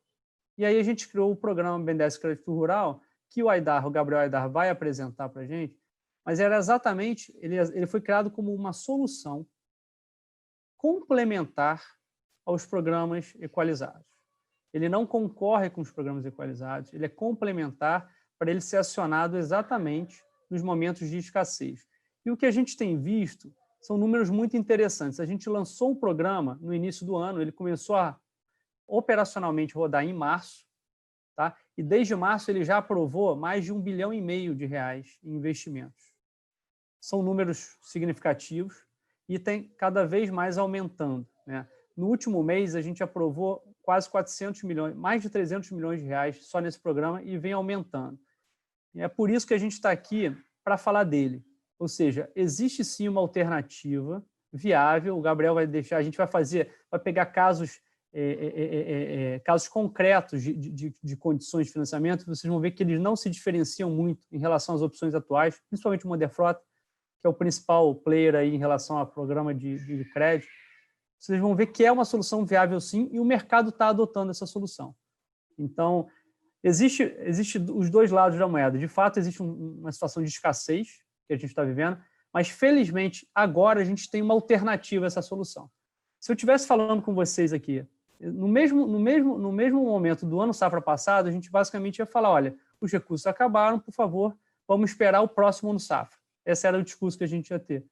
[SPEAKER 5] E aí a gente criou o programa BNDES Crédito Rural, que o Gabriel Aidar vai apresentar para a gente, mas era exatamente, ele foi criado como uma solução complementar aos programas equalizados. Ele não concorre com os programas equalizados, ele é complementar para ele ser acionado exatamente nos momentos de escassez. E o que a gente tem visto são números muito interessantes. A gente lançou o programa no início do ano, ele começou a operacionalmente rodar em março, tá? E desde março ele já aprovou mais de R$1,5 bilhão em investimentos. São números significativos e tem cada vez mais aumentando, né? No último mês, a gente aprovou quase 400 milhões, mais de 300 milhões de reais só nesse programa e vem aumentando. E é por isso que a gente está aqui para falar dele. Ou seja, existe sim uma alternativa viável, o Gabriel vai deixar, a gente vai pegar casos concretos de condições de financiamento, vocês vão ver que eles não se diferenciam muito em relação às opções atuais, principalmente o Moderfrota, que é o principal player aí em relação ao programa de crédito. Vocês vão ver que é uma solução viável sim, e o mercado está adotando essa solução. Então, existe os dois lados da moeda. De fato, existe uma situação de escassez que a gente está vivendo, mas, felizmente, agora a gente tem uma alternativa a essa solução. Se eu estivesse falando com vocês aqui, no mesmo momento do ano safra passado, a gente basicamente ia falar, olha, os recursos acabaram, por favor, vamos esperar o próximo ano safra. Esse era o discurso que a gente ia ter.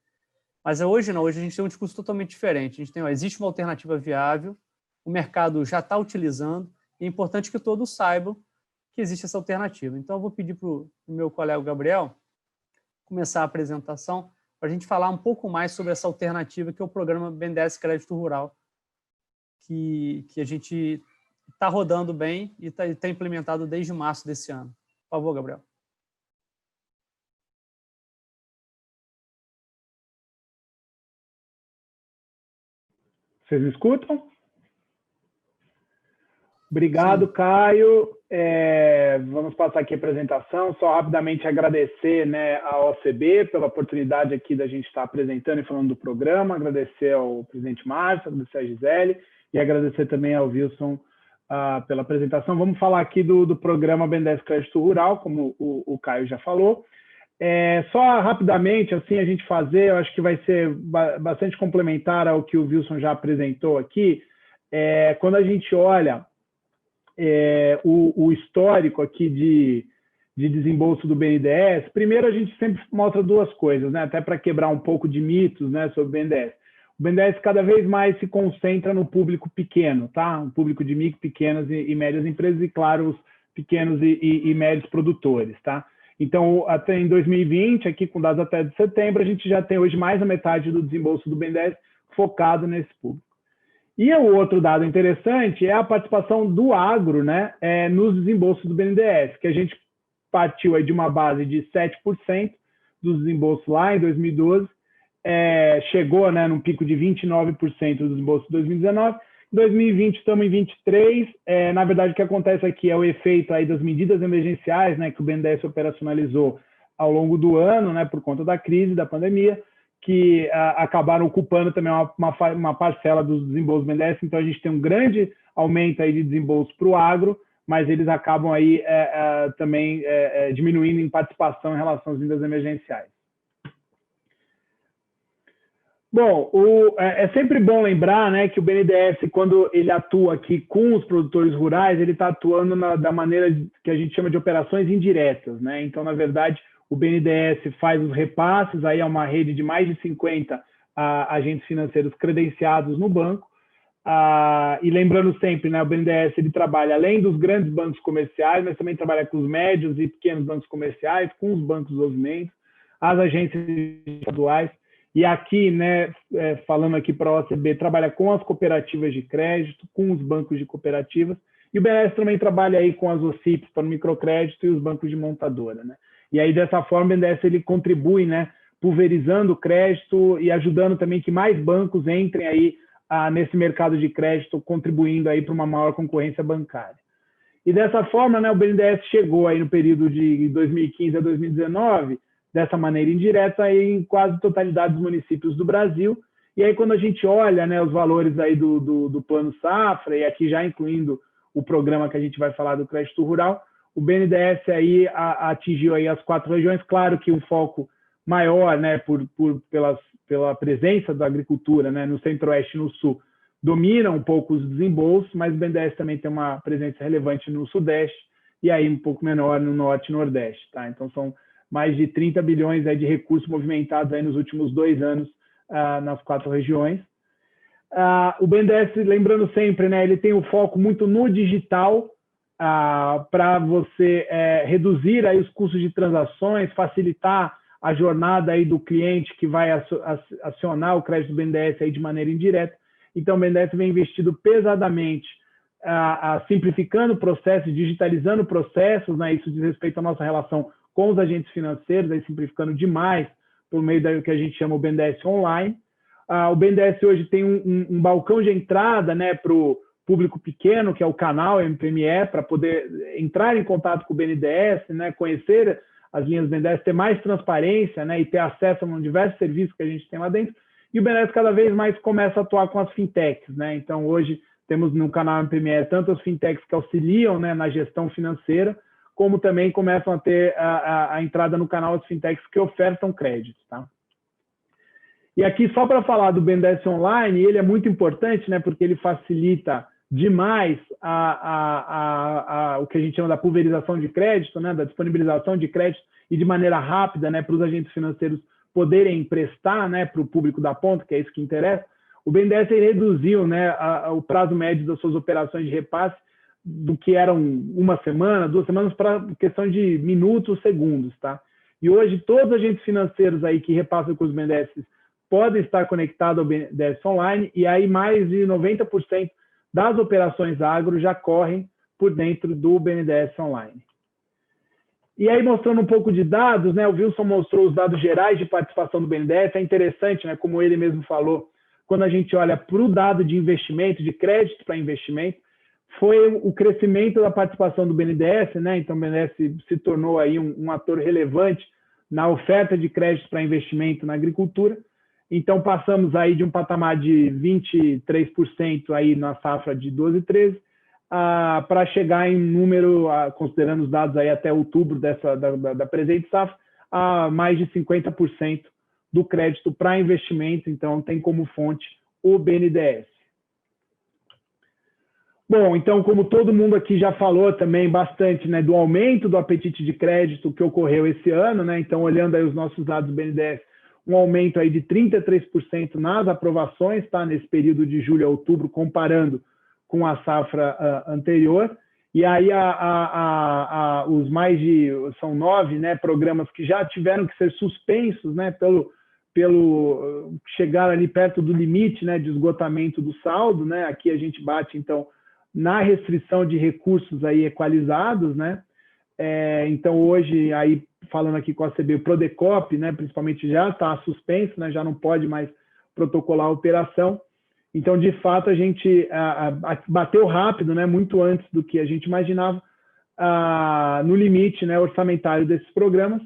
[SPEAKER 5] Mas hoje não, hoje a gente tem um discurso totalmente diferente. A gente tem, existe uma alternativa viável, o mercado já está utilizando, e é importante que todos saibam que existe essa alternativa. Então, eu vou pedir para o meu colega Gabriel começar a apresentação para a gente falar um pouco mais sobre essa alternativa, que é o programa BNDES Crédito Rural, que a gente está rodando bem e está implementado desde março desse ano. Por favor, Gabriel.
[SPEAKER 6] Vocês me escutam? Obrigado, sim. Caio. Vamos passar aqui a apresentação. Só rapidamente agradecer, né, à OCB pela oportunidade aqui da gente estar apresentando e falando do programa, agradecer ao presidente Márcio, agradecer à Gisele e agradecer também ao Wilson pela apresentação. Vamos falar aqui do programa BNDES Crédito Rural, como o Caio já falou. Só rapidamente, assim, a gente fazer, eu acho que vai ser bastante complementar ao que o Wilson já apresentou aqui. Quando a gente olha o histórico aqui de desembolso do BNDES, primeiro a gente sempre mostra duas coisas, né? Até para quebrar um pouco de mitos, né, sobre o BNDES. O BNDES cada vez mais se concentra no público pequeno, tá? Um público de micro, pequenas e médias empresas e, claro, os pequenos e médios produtores, tá? Então, até em 2020, aqui com dados até de setembro, a gente já tem hoje mais da metade do desembolso do BNDES focado nesse público. E o outro dado interessante é a participação do agro, né, nos desembolsos do BNDES, que a gente partiu aí de uma base de 7% dos desembolsos lá em 2012, chegou, né, num pico de 29% dos desembolsos de 2019. Em 2020 estamos em 23%. Na verdade, o que acontece aqui é o efeito aí das medidas emergenciais, né, que o BNDES operacionalizou ao longo do ano, né, por conta da crise, da pandemia, que acabaram ocupando também uma parcela dos desembolsos do BNDES. Então, a gente tem um grande aumento aí de desembolso para o agro, mas eles acabam aí também diminuindo em participação em relação às medidas emergenciais. Bom, é sempre bom lembrar, né, que o BNDES, quando ele atua aqui com os produtores rurais, ele está atuando da maneira que a gente chama de operações indiretas, né? Então, na verdade, o BNDES faz os repasses, aí é uma rede de mais de 50 agentes financeiros credenciados no banco. E lembrando sempre, né, o BNDES ele trabalha além dos grandes bancos comerciais, mas também trabalha com os médios e pequenos bancos comerciais, com os bancos de desenvolvimento, as agências estaduais. E aqui, né, falando aqui para a OCB, trabalha com as cooperativas de crédito, com os bancos de cooperativas, e o BNDES também trabalha aí com as OCIPs para o microcrédito e os bancos de montadora, né? E aí, dessa forma, o BNDES ele contribui, né, pulverizando o crédito e ajudando também que mais bancos entrem aí nesse mercado de crédito, contribuindo aí para uma maior concorrência bancária. E dessa forma, né, o BNDES chegou aí no período de 2015 a 2019, dessa maneira indireta, aí em quase totalidade dos municípios do Brasil. E aí, quando a gente olha, né, os valores aí do Plano Safra, e aqui já incluindo o programa que a gente vai falar do crédito rural, o BNDES aí atingiu aí as 4 regiões. Claro que o foco maior, né, pela presença da agricultura, né, no Centro-Oeste e no Sul, domina um pouco os desembolsos, mas o BNDES também tem uma presença relevante no Sudeste e aí um pouco menor no Norte e Nordeste, tá? Então, são mais de 30 bilhões aí de recursos movimentados aí nos últimos 2 anos nas 4 regiões. O BNDES, lembrando sempre, né, ele tem o foco muito no digital, para você reduzir aí os custos de transações, facilitar a jornada aí do cliente que vai acionar o crédito do BNDES aí de maneira indireta. Então, o BNDES vem investido pesadamente simplificando processos, digitalizando processos, né? Isso diz respeito à nossa relação com os agentes financeiros, aí simplificando demais por meio do que a gente chama o BNDES Online. O BNDES hoje tem um balcão de entrada, né, para o público pequeno, que é o canal MPME, para poder entrar em contato com o BNDES, né, conhecer as linhas do BNDES, ter mais transparência, né, e ter acesso a diversos serviços que a gente tem lá dentro. E o BNDES cada vez mais começa a atuar com as fintechs, né? Então, hoje temos no canal MPME tanto as fintechs que auxiliam, né, na gestão financeira, como também começam a ter a entrada no canal as fintechs que ofertam crédito, tá? E aqui, só para falar do BNDES Online, ele é muito importante, né, porque ele facilita demais o que a gente chama da pulverização de crédito, né, da disponibilização de crédito e de maneira rápida, né, para os agentes financeiros poderem emprestar, né, para o público da ponta, que é isso que interessa. O BNDES reduziu, né, o prazo médio das suas operações de repasse do que eram 1 semana, 2 semanas, para questão de minutos, segundos, tá? E hoje todos os agentes financeiros aí que repassam com os BNDES podem estar conectados ao BNDES Online, e aí mais de 90% das operações agro já correm por dentro do BNDES Online. E aí, mostrando um pouco de dados, né, o Wilson mostrou os dados gerais de participação do BNDES. É interessante, né, como ele mesmo falou, quando a gente olha para o dado de investimento, de crédito para investimento, foi o crescimento da participação do BNDES, né? Então, o BNDES se tornou aí um ator relevante na oferta de crédito para investimento na agricultura. Então, passamos aí de um patamar de 23% aí na safra de 12 e 13, para chegar em número, considerando os dados aí até outubro da presente safra, a mais de 50% do crédito para investimento. Então, tem como fonte o BNDES. Bom, então, como todo mundo aqui já falou também bastante, né, do aumento do apetite de crédito que ocorreu esse ano, né? Então, olhando aí os nossos dados do BNDES, um aumento aí de 33% nas aprovações, tá? Nesse período de julho a outubro, comparando com a safra anterior. E aí os mais de, são 9, né, programas que já tiveram que ser suspensos, né, pelo chegar ali perto do limite, né, de esgotamento do saldo, né? Aqui a gente bate, então, na restrição de recursos aí equalizados, né? Então, hoje, aí falando aqui com a CB, o Prodecop, né, principalmente, já está suspenso, né, já não pode mais protocolar a operação. Então, de fato, a gente bateu rápido, né, muito antes do que a gente imaginava, no limite, né, orçamentário desses programas.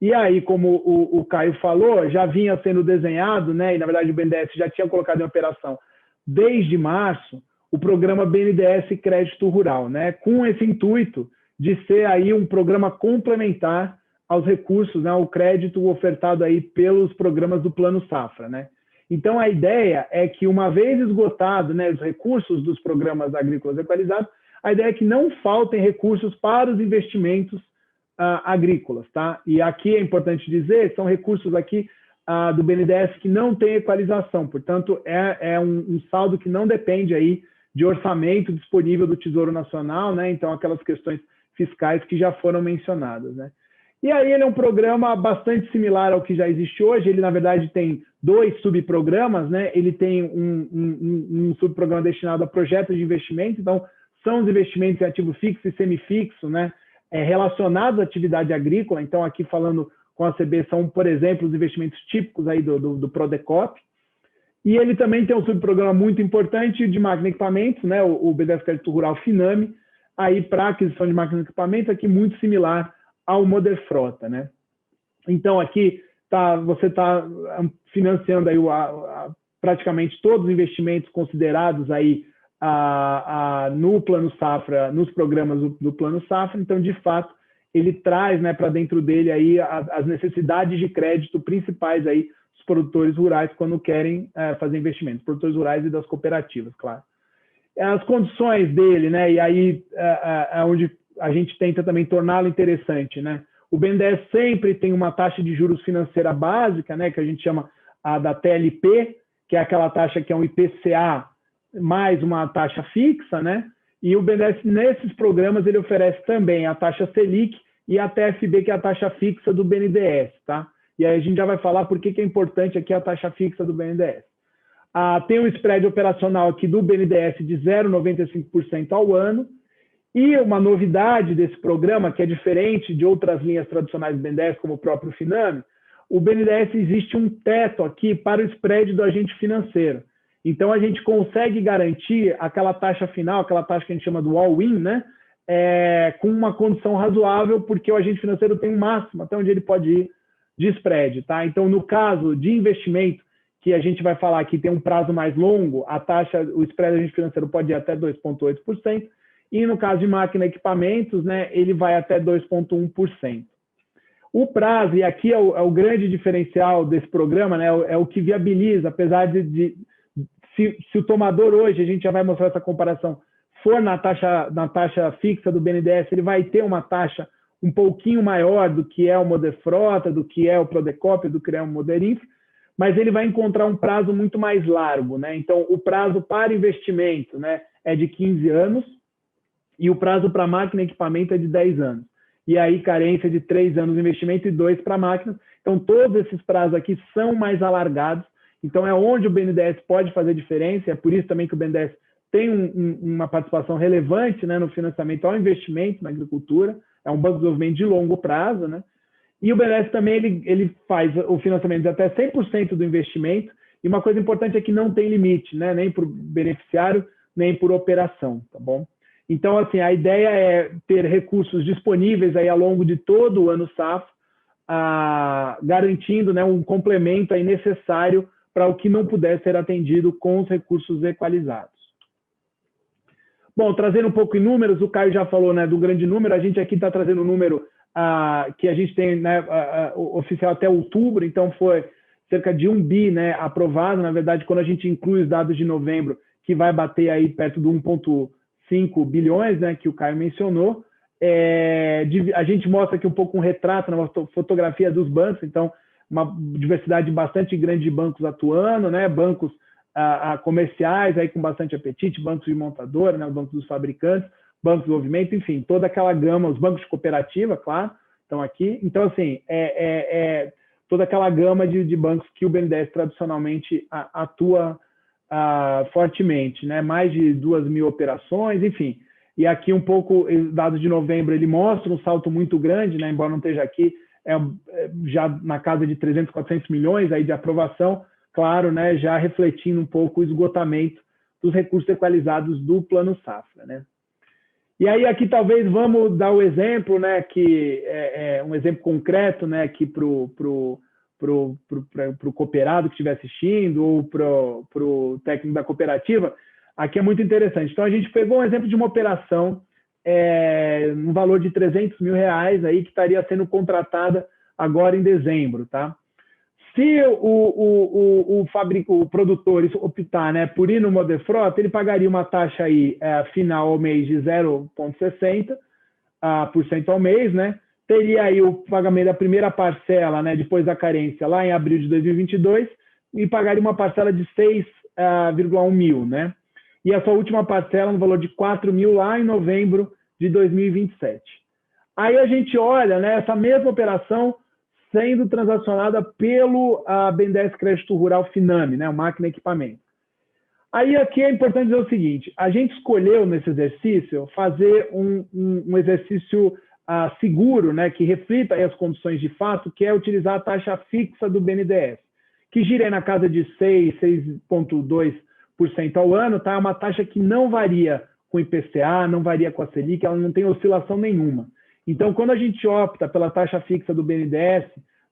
[SPEAKER 6] E aí, como o Caio falou, já vinha sendo desenhado, né, e na verdade o BNDES já tinha colocado em operação desde março o programa BNDES Crédito Rural, né, com esse intuito de ser aí um programa complementar aos recursos, né, o crédito ofertado aí pelos programas do Plano Safra, né. Então, a ideia é que, uma vez esgotado, né, os recursos dos programas agrícolas equalizados, a ideia é que não faltem recursos para os investimentos agrícolas, tá? E aqui é importante dizer, são recursos aqui do BNDES que não tem equalização, portanto, é um saldo que não depende aí de orçamento disponível do Tesouro Nacional, né? Então, aquelas questões fiscais que já foram mencionadas, né? E aí ele é um programa bastante similar ao que já existe hoje. Ele, na verdade, tem 2 subprogramas, né? Ele tem um subprograma destinado a projetos de investimento. Então, são os investimentos em ativo fixo e semifixo, né? Relacionados à atividade agrícola. Então, aqui falando com a CB, são, por exemplo, os investimentos típicos aí do Prodecop. E ele também tem um subprograma muito importante de máquina e equipamentos, né? O BNDES Crédito Rural Finame, aí para aquisição de máquinas e equipamentos, aqui muito similar ao Moderfrota, né? Então, aqui você está financiando aí praticamente todos os investimentos considerados aí no Plano Safra, nos programas do Plano Safra. Então, de fato, ele traz, né, para dentro dele aí as necessidades de crédito principais aí dos produtores rurais quando querem fazer investimentos, produtores rurais e das cooperativas, claro. As condições dele, né, e aí é onde a gente tenta também torná-lo interessante, né? O BNDES sempre tem uma taxa de juros financeira básica, né, que a gente chama da TLP, que é aquela taxa que é um IPCA mais uma taxa fixa, né? E o BNDES, nesses programas, ele oferece também a taxa Selic e a TFB, que é a taxa fixa do BNDES, tá? E aí a gente já vai falar por que é importante aqui a taxa fixa do BNDES. Tem um spread operacional aqui do BNDES de 0,95% ao ano. E uma novidade desse programa, que é diferente de outras linhas tradicionais do BNDES, como o próprio Finame, o BNDES existe um teto aqui para o spread do agente financeiro. Então, a gente consegue garantir aquela taxa final, aquela taxa que a gente chama do all-in, né? Com uma condição razoável, porque o agente financeiro tem um máximo até onde ele pode ir de spread, tá? Então, no caso de investimento, que a gente vai falar aqui tem um prazo mais longo, o spread do agente financeiro pode ir até 2,8%, e no caso de máquina e equipamentos, né, ele vai até 2,1%. O prazo, e aqui é o grande diferencial desse programa, né, é o que viabiliza, apesar se o tomador hoje, a gente já vai mostrar essa comparação, for na taxa fixa do BNDES, ele vai ter uma taxa um pouquinho maior do que é o Moderfrota, do que é o Prodecop, do que é o Moderinf, mas ele vai encontrar um prazo muito mais largo, né? Então, o prazo para investimento, né, é de 15 anos, e o prazo para máquina e equipamento é de 10 anos. E aí, carência de 3 anos de investimento e 2 para máquinas. Então, todos esses prazos aqui são mais alargados. Então, é onde o BNDES pode fazer diferença. É por isso também que o BNDES tem uma participação relevante, né, no financiamento ao investimento na agricultura. É um banco de desenvolvimento de longo prazo, né? E o BNDES também ele faz o financiamento de até 100% do investimento. E uma coisa importante é que não tem limite, né, nem por beneficiário, nem por operação, tá bom? Então, assim, a ideia é ter recursos disponíveis aí ao longo de todo o ano safra, garantindo, né, um complemento aí necessário para o que não puder ser atendido com os recursos equalizados. Bom, trazendo um pouco em números, o Caio já falou, né, do grande número, a gente aqui está trazendo o número que a gente tem, né, oficial até outubro, então foi cerca de 1 bi, né, aprovado. Na verdade, quando a gente inclui os dados de novembro, que vai bater aí perto do 1,5 bilhões, né, que o Caio mencionou. A gente mostra aqui um pouco um retrato, uma fotografia dos bancos, então uma diversidade bastante grande de bancos atuando, né, bancos comerciais aí com bastante apetite, bancos de montadora, né, bancos dos fabricantes, bancos de desenvolvimento, enfim, toda aquela gama, os bancos de cooperativa, claro, estão aqui. Então, assim, toda aquela gama de bancos que o BNDES tradicionalmente atua fortemente, né? Mais de 2.000 operações, enfim. E aqui um pouco, dados de novembro, ele mostra um salto muito grande, né? Embora não esteja aqui, já na casa de 300, 400 milhões aí de aprovação, claro, né? Já refletindo um pouco o esgotamento dos recursos equalizados do Plano Safra, né? E aí aqui talvez vamos dar o exemplo, né? Que é um exemplo concreto, né? Aqui para o cooperado que estiver assistindo ou para o técnico da cooperativa, aqui é muito interessante. Então, a gente pegou um exemplo de uma operação no valor de R$300 mil aí, que estaria sendo contratada agora em dezembro, tá? Se o produtor optar, né, por ir no Moderfrota, ele pagaria uma taxa aí, final ao mês de 0,60% ao mês, né? teria aí o pagamento da primeira parcela, né, depois da carência, lá em abril de 2022, e pagaria uma parcela de 6,1 mil, né? E a sua última parcela no valor de 4 mil lá em novembro de 2027. Aí a gente olha, né, essa mesma operação sendo transacionada pelo BNDES Crédito Rural Finame, né, o Máquina e Equipamento. Aí aqui é importante dizer o seguinte, a gente escolheu nesse exercício fazer um exercício seguro, né, que reflita aí as condições de fato, que é utilizar a taxa fixa do BNDES, que gira aí na casa de 6,2% ao ano, tá? É uma taxa que não varia com o IPCA, não varia com a Selic, ela não tem oscilação nenhuma. Então, quando a gente opta pela taxa fixa do BNDES,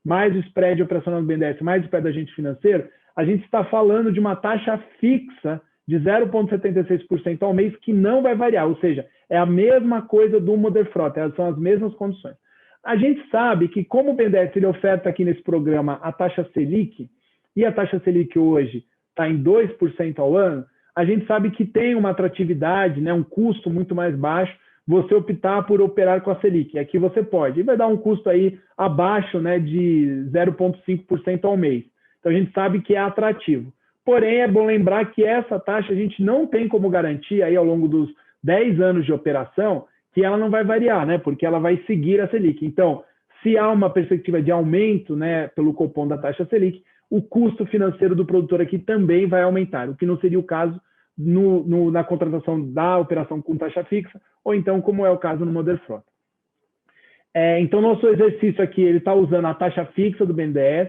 [SPEAKER 6] mais o spread operacional do BNDES, mais o spread do agente financeiro, a gente está falando de uma taxa fixa de 0,76% ao mês que não vai variar, ou seja, é a mesma coisa do Moderfrota, são as mesmas condições. A gente sabe que como o BNDES ele oferta aqui nesse programa a taxa Selic, e a taxa Selic hoje está em 2% ao ano, a gente sabe que tem uma atratividade, né, um custo muito mais baixo, você optar por operar com a Selic. Aqui você pode. E vai dar um custo aí abaixo, né, de 0,5% ao mês. Então, a gente sabe que é atrativo. Porém, é bom lembrar que essa taxa a gente não tem como garantir aí ao longo dos 10 anos de operação que ela não vai variar, né, porque ela vai seguir a Selic. Então, se há uma perspectiva de aumento, né, pelo cupom da taxa Selic, o custo financeiro do produtor aqui também vai aumentar, o que não seria o caso na contratação da operação com taxa fixa, ou então, como é o caso no Moderfrota. Então, nosso exercício aqui, ele está usando a taxa fixa do BNDES,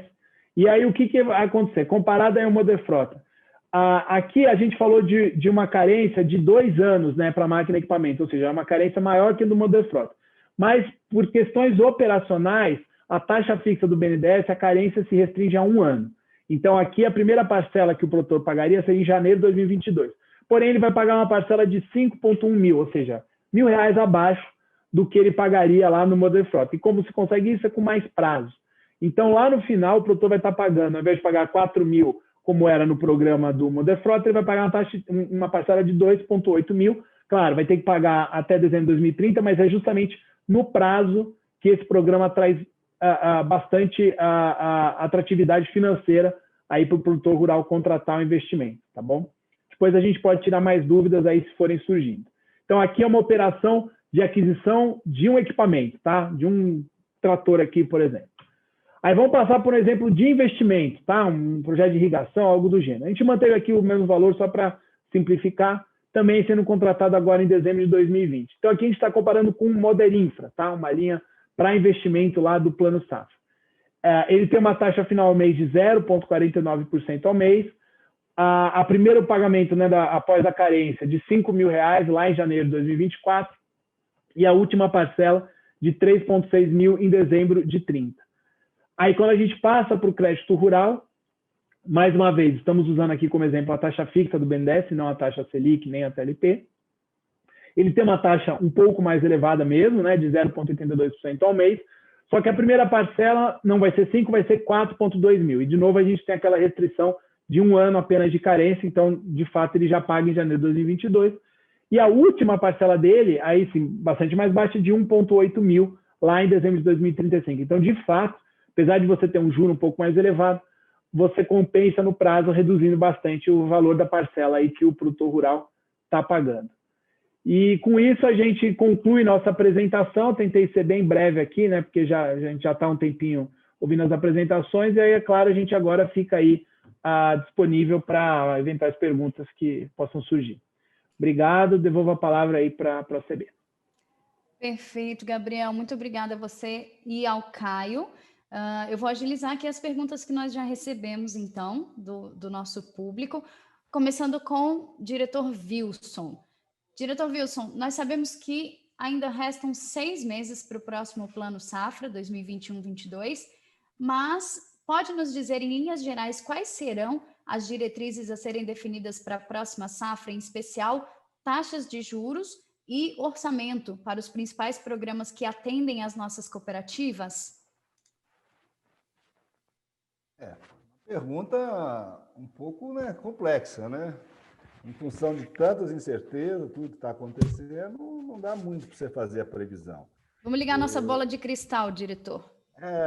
[SPEAKER 6] e aí o que vai acontecer? Comparado aí ao Moderfrota. Aqui a gente falou de uma carência de 2 anos, né, para máquina e equipamento, ou seja, é uma carência maior que a do Moderfrota. Mas, por questões operacionais, a taxa fixa do BNDES, a carência se restringe a 1 ano. Então, aqui a primeira parcela que o produtor pagaria seria em janeiro de 2022. Porém, ele vai pagar uma parcela de 5,1 mil, ou seja, R$ 1.000 abaixo do que ele pagaria lá no Moderfrota. E como se consegue isso? É com mais prazo. Então, lá no final, o produtor vai estar pagando, ao invés de pagar 4 mil, como era no programa do Moderfrota, ele vai pagar uma parcela de 2,8 mil. Claro, vai ter que pagar até dezembro de 2030, mas é justamente no prazo que esse programa traz bastante atratividade financeira aí para o produtor rural contratar o investimento, tá bom? Depois a gente pode tirar mais dúvidas aí se forem surgindo. Então, aqui é uma operação de aquisição de um equipamento, tá? De um trator aqui, por exemplo. Aí vamos passar por um exemplo de investimento, tá? Um projeto de irrigação, algo do gênero. A gente manteve aqui o mesmo valor só para simplificar, também sendo contratado agora em dezembro de 2020. Então, aqui a gente está comparando com o Moderinfra, tá? Uma linha para investimento lá do Plano Safra. Ele tem uma taxa final ao mês de 0,49% ao mês. A primeiro pagamento, né, após a carência de R$5.000 lá em janeiro de 2024 e a última parcela de 3,6 mil em dezembro de 30. Aí, quando a gente passa para o crédito rural, mais uma vez, estamos usando aqui como exemplo a taxa fixa do BNDES, não a taxa Selic nem a TLP. Ele tem uma taxa um pouco mais elevada mesmo, né, de 0,82% ao mês, só que a primeira parcela não vai ser 5, vai ser 4,2 mil. E, de novo, a gente tem aquela restrição de 1 ano apenas de carência, então, de fato, ele já paga em janeiro de 2022. E a última parcela dele, aí sim, bastante mais baixa, de 1,8 mil, lá em dezembro de 2035. Então, de fato, apesar de você ter um juro um pouco mais elevado, você compensa no prazo, reduzindo bastante o valor da parcela aí que o produtor rural está pagando. E com isso a gente conclui nossa apresentação. Tentei ser bem breve aqui, né? Porque a gente já está um tempinho ouvindo as apresentações, e aí, é claro, a gente agora fica aí disponível para eventuais perguntas que possam surgir. Obrigado, devolvo a palavra aí para a CB.
[SPEAKER 1] Perfeito, Gabriel. Muito obrigada a você e ao Caio. Eu vou agilizar aqui as perguntas que nós já recebemos, então, do nosso público, começando com o diretor Wilson. Diretor Wilson, nós sabemos que ainda restam 6 meses para o próximo Plano Safra 2021-22, mas pode nos dizer, em linhas gerais, quais serão as diretrizes a serem definidas para a próxima safra, em especial taxas de juros e orçamento para os principais programas que atendem às nossas cooperativas?
[SPEAKER 4] Pergunta um pouco, né, complexa, né? Em função de tantas incertezas, tudo que está acontecendo, não dá muito para você fazer a previsão.
[SPEAKER 1] Vamos ligar nossa bola de cristal, diretor.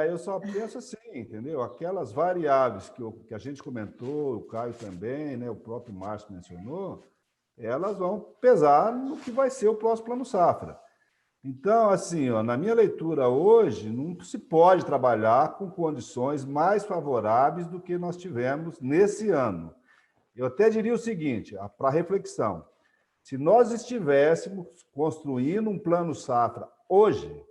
[SPEAKER 4] Eu só penso assim, entendeu? Aquelas variáveis que a gente comentou, o Caio também, né, o próprio Márcio mencionou, elas vão pesar no que vai ser o próximo Plano Safra. Então, assim, ó, na minha leitura hoje, não se pode trabalhar com condições mais favoráveis do que nós tivemos nesse ano. Eu até diria o seguinte, para reflexão, se nós estivéssemos construindo um Plano Safra hoje,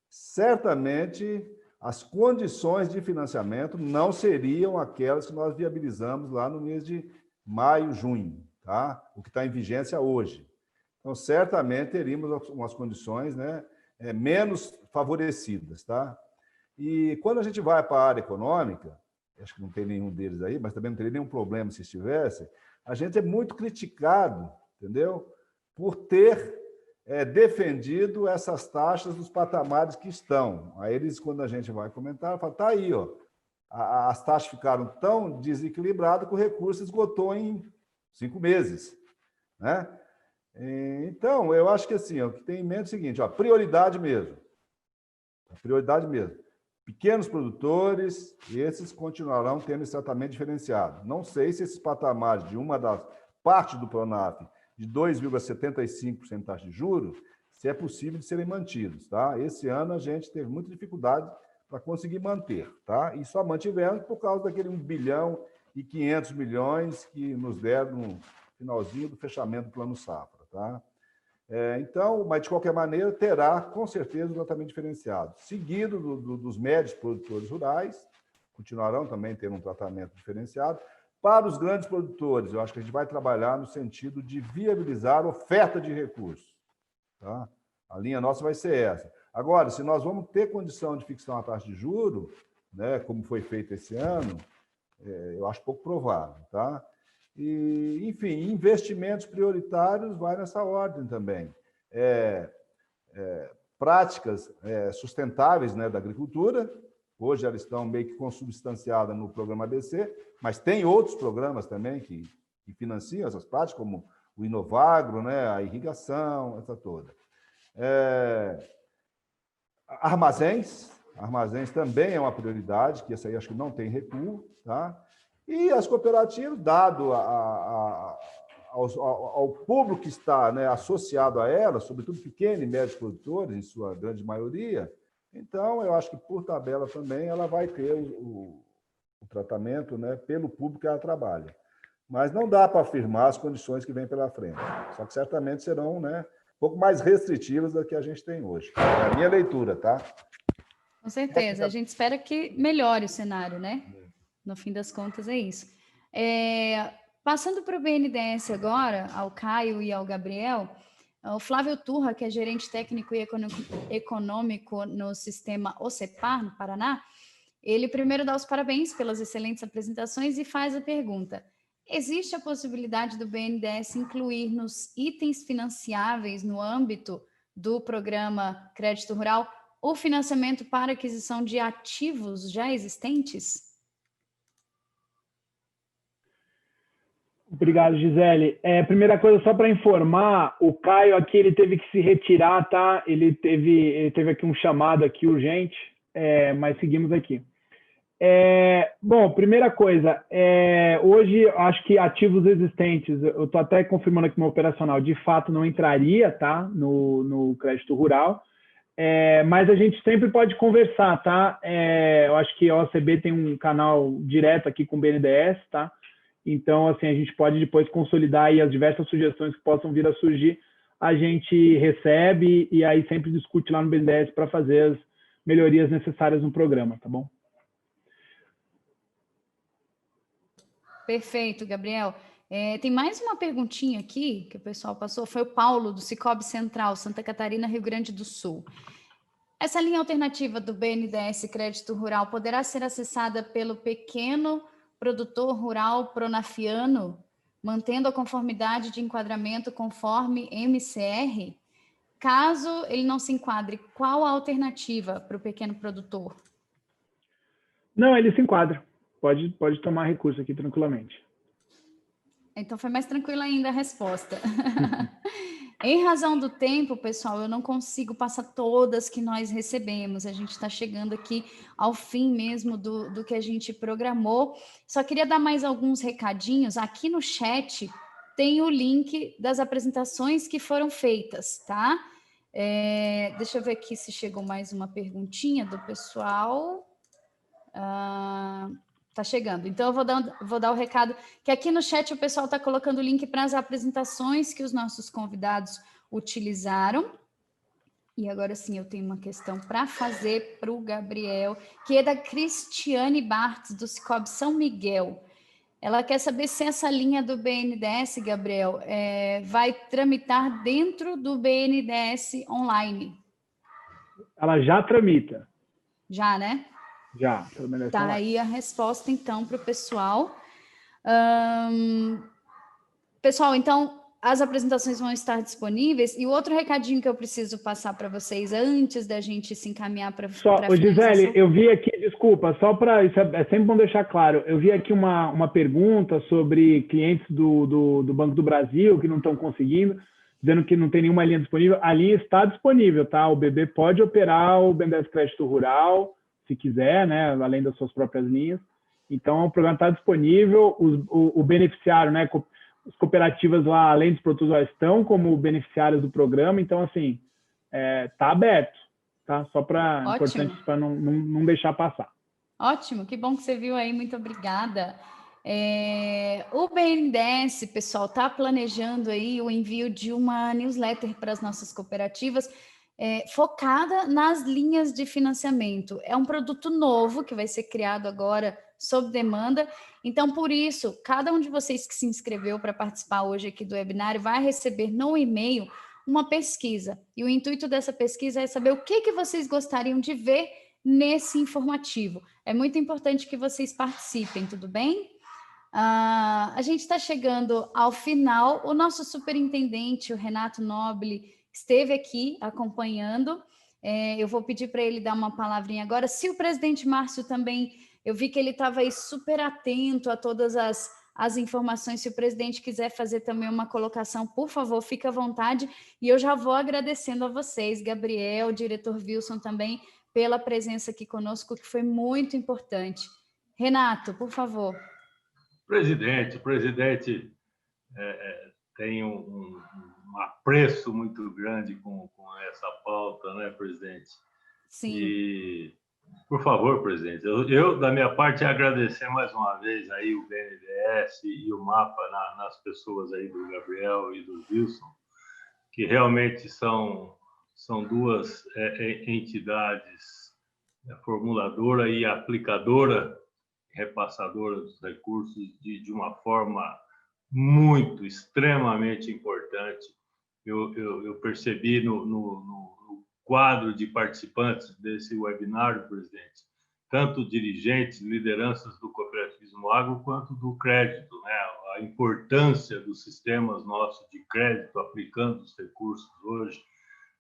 [SPEAKER 4] certamente as condições de financiamento não seriam aquelas que nós viabilizamos lá no mês de maio, junho, tá? O que está em vigência hoje. Então, certamente teríamos umas condições, né, menos favorecidas, tá? E quando a gente vai para a área econômica, acho que não tem nenhum deles aí, mas também não teria nenhum problema se estivesse, a gente é muito criticado, entendeu? Por ter defendido essas taxas nos patamares que estão. Aí eles, quando a gente vai comentar, falam, tá aí, ó, as taxas ficaram tão desequilibradas que o recurso esgotou em 5 meses, né? Então, eu acho que assim, o que tem em mente é o seguinte, ó, prioridade mesmo. Pequenos produtores, esses continuarão tendo esse tratamento diferenciado. Não sei se esses patamares de uma das partes do Pronaf de 2,75% taxa de juros, se é possível de serem mantidos, tá? Esse ano a gente teve muita dificuldade para conseguir manter, tá? E só mantivemos por causa daquele 1,5 bilhão que nos deram no finalzinho do fechamento do Plano Safra, tá? Então, mas de qualquer maneira, terá com certeza um tratamento diferenciado. Seguido dos médios produtores rurais, continuarão também tendo um tratamento diferenciado. Para os grandes produtores, eu acho que a gente vai trabalhar no sentido de viabilizar oferta de recursos, tá? A linha nossa vai ser essa. Agora, se nós vamos ter condição de fixar uma taxa de juros, né, como foi feito esse ano, eu acho pouco provável, tá? E, enfim, investimentos prioritários vai nessa ordem também. Práticas sustentáveis, né, da agricultura. Hoje elas estão meio que consubstanciadas no programa ABC, mas tem outros programas também que financiam essas práticas, como o Inovagro, né, a irrigação, essa toda. Armazéns também é uma prioridade, que essa aí acho que não tem recuo, tá? E as cooperativas, dado ao público que está, né, associado a elas, sobretudo pequenos e médios produtores, em sua grande maioria, então eu acho que, por tabela também, ela vai ter o tratamento, né, pelo público que ela trabalha. Mas não dá para afirmar as condições que vêm pela frente. Só que certamente serão, né, um pouco mais restritivas do que a gente tem hoje. É a minha leitura, tá?
[SPEAKER 1] Com certeza. A gente espera que melhore o cenário, né? No fim das contas, é isso. Passando para o BNDES agora, ao Caio e ao Gabriel, o Flávio Turra, que é gerente técnico e econômico no sistema OCEPAR, no Paraná, ele primeiro dá os parabéns pelas excelentes apresentações e faz a pergunta: existe a possibilidade do BNDES incluir nos itens financiáveis no âmbito do programa Crédito Rural o financiamento para aquisição de ativos já existentes?
[SPEAKER 6] Obrigado, Gisele. Primeira coisa, só para informar, o Caio aqui ele teve que se retirar, tá? Ele teve aqui um chamado aqui urgente, mas seguimos aqui. Bom, primeira coisa, hoje acho que ativos existentes, eu estou até confirmando aqui no operacional, de fato não entraria, tá? No crédito rural, mas a gente sempre pode conversar, tá? Eu acho que a OCB tem um canal direto aqui com o BNDES, tá? Então, assim, a gente pode depois consolidar aí as diversas sugestões que possam vir a surgir, a gente recebe e aí sempre discute lá no BNDES para fazer as melhorias necessárias no programa, tá bom?
[SPEAKER 1] Perfeito, Gabriel. Tem mais uma perguntinha aqui que o pessoal passou, foi o Paulo, do Cicobi Central, Santa Catarina, Rio Grande do Sul. Essa linha alternativa do BNDES Crédito Rural poderá ser acessada pelo pequeno produtor rural pronafiano, mantendo a conformidade de enquadramento conforme MCR? Caso ele não se enquadre, qual a alternativa para o pequeno produtor?
[SPEAKER 6] Não, ele se enquadra. Pode tomar recurso aqui tranquilamente.
[SPEAKER 1] Então foi mais tranquila ainda a resposta. Em razão do tempo, pessoal, eu não consigo passar todas que nós recebemos. A gente está chegando aqui ao fim mesmo do que a gente programou. Só queria dar mais alguns recadinhos. Aqui no chat tem o link das apresentações que foram feitas, tá? Deixa eu ver aqui se chegou mais uma perguntinha do pessoal. Tá chegando. Então, eu vou dar o recado que aqui no chat o pessoal está colocando o link para as apresentações que os nossos convidados utilizaram. E agora sim, eu tenho uma questão para fazer para o Gabriel, que é da Cristiane Bartz, do Cicobi São Miguel. Ela quer saber se essa linha do BNDES, Gabriel, vai tramitar dentro do BNDES online.
[SPEAKER 6] Ela já tramita.
[SPEAKER 1] Já, né?
[SPEAKER 6] Já.
[SPEAKER 1] Tá aí a resposta, então, para o pessoal. Pessoal, então, as apresentações vão estar disponíveis. E o outro recadinho que eu preciso passar para vocês antes da gente se encaminhar para
[SPEAKER 6] a Gisele, eu vi aqui, desculpa, só para... Isso é sempre bom deixar claro. Eu vi aqui uma pergunta sobre clientes do Banco do Brasil que não estão conseguindo, dizendo que não tem nenhuma linha disponível. A linha está disponível, tá? O BB pode operar o BNDES Crédito Rural, se quiser, né, além das suas próprias linhas. Então, o programa está disponível, o beneficiário, né, as cooperativas lá, além dos produtos, já estão como beneficiários do programa, então, assim, está aberto, tá? Só para importante para não deixar passar.
[SPEAKER 1] Ótimo, que bom que você viu aí, muito obrigada. O BNDES, pessoal, está planejando aí o envio de uma newsletter para as nossas cooperativas, focada nas linhas de financiamento. É um produto novo que vai ser criado agora sob demanda. Então, por isso, cada um de vocês que se inscreveu para participar hoje aqui do webinário vai receber no e-mail uma pesquisa. E o intuito dessa pesquisa é saber o que vocês gostariam de ver nesse informativo. É muito importante que vocês participem, tudo bem? A gente está chegando ao final. O nosso superintendente, o Renato Nobile, esteve aqui acompanhando. Eu vou pedir para ele dar uma palavrinha agora. Se o presidente Márcio também, eu vi que ele estava aí super atento a todas as informações. Se o presidente quiser fazer também uma colocação, por favor, fique à vontade. E eu já vou agradecendo a vocês, Gabriel, o diretor Wilson também, pela presença aqui conosco, que foi muito importante. Renato, por favor.
[SPEAKER 7] Presidente tem um apreço muito grande com essa pauta, né, presidente?
[SPEAKER 1] Sim.
[SPEAKER 7] E, por favor, presidente, eu da minha parte, agradecer mais uma vez aí o BNDES e o MAPA nas pessoas aí do Gabriel e do Wilson, que realmente são duas entidades, formuladora e aplicadora, repassadora dos recursos de uma forma muito, extremamente importante. Eu percebi no quadro de participantes desse webinário, presidente, tanto dirigentes, lideranças do cooperativismo agro, quanto do crédito, né? A importância dos sistemas nossos de crédito, aplicando os recursos hoje,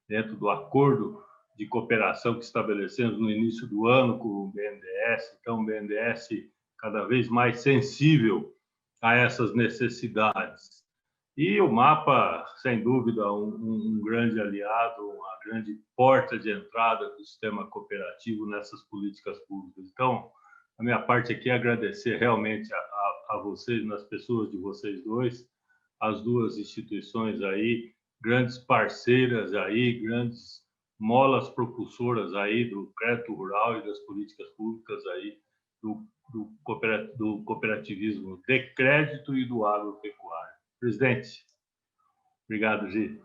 [SPEAKER 7] dentro do acordo de cooperação que estabelecemos no início do ano com o BNDES. Então, o BNDES cada vez mais sensível a essas necessidades. E o MAPA, sem dúvida, um grande aliado, uma grande porta de entrada do sistema cooperativo nessas políticas públicas. Então, a minha parte aqui é agradecer realmente a vocês, nas pessoas de vocês dois, as duas instituições aí, grandes parceiras aí, grandes molas propulsoras aí do crédito rural e das políticas públicas aí, do cooperativismo de crédito e do agropecuário. Presidente, obrigado, Gi.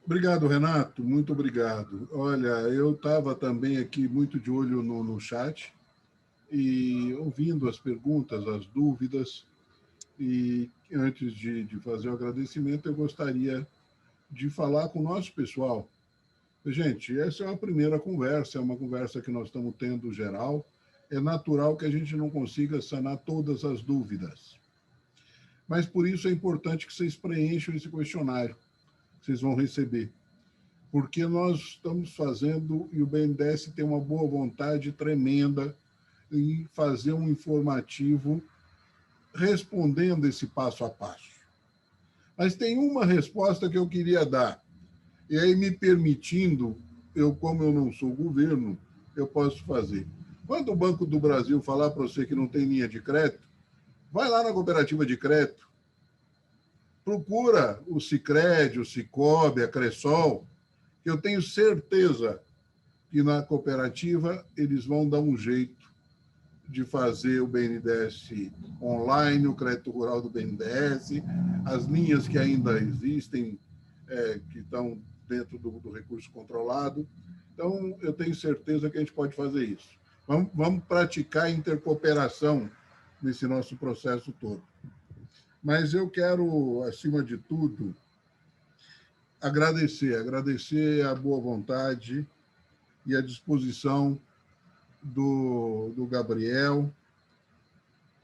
[SPEAKER 3] Obrigado, Renato, muito obrigado. Olha, eu estava também aqui muito de olho no chat e ouvindo as perguntas, as dúvidas, e antes de fazer o agradecimento, eu gostaria de falar com o nosso pessoal. Gente, essa é uma primeira conversa, é uma conversa que nós estamos tendo geral. É natural que a gente não consiga sanar todas as dúvidas. Mas, por isso, é importante que vocês preencham esse questionário que vocês vão receber. Porque nós estamos fazendo, e o BNDES tem uma boa vontade tremenda em fazer um informativo respondendo esse passo a passo. Mas tem uma resposta que eu queria dar. E aí, me permitindo, como eu não sou governo, eu posso fazer. Quando o Banco do Brasil falar para você que não tem linha de crédito, vai lá na cooperativa de crédito, procura o Sicredi, o Sicob, a Cressol, que eu tenho certeza que na cooperativa eles vão dar um jeito de fazer o BNDES online, o crédito rural do BNDES, as linhas que ainda existem, que estão dentro do recurso controlado. Então, eu tenho certeza que a gente pode fazer isso. Vamos praticar intercooperação nesse nosso processo todo. Mas eu quero, acima de tudo, agradecer a boa vontade e a disposição do Gabriel,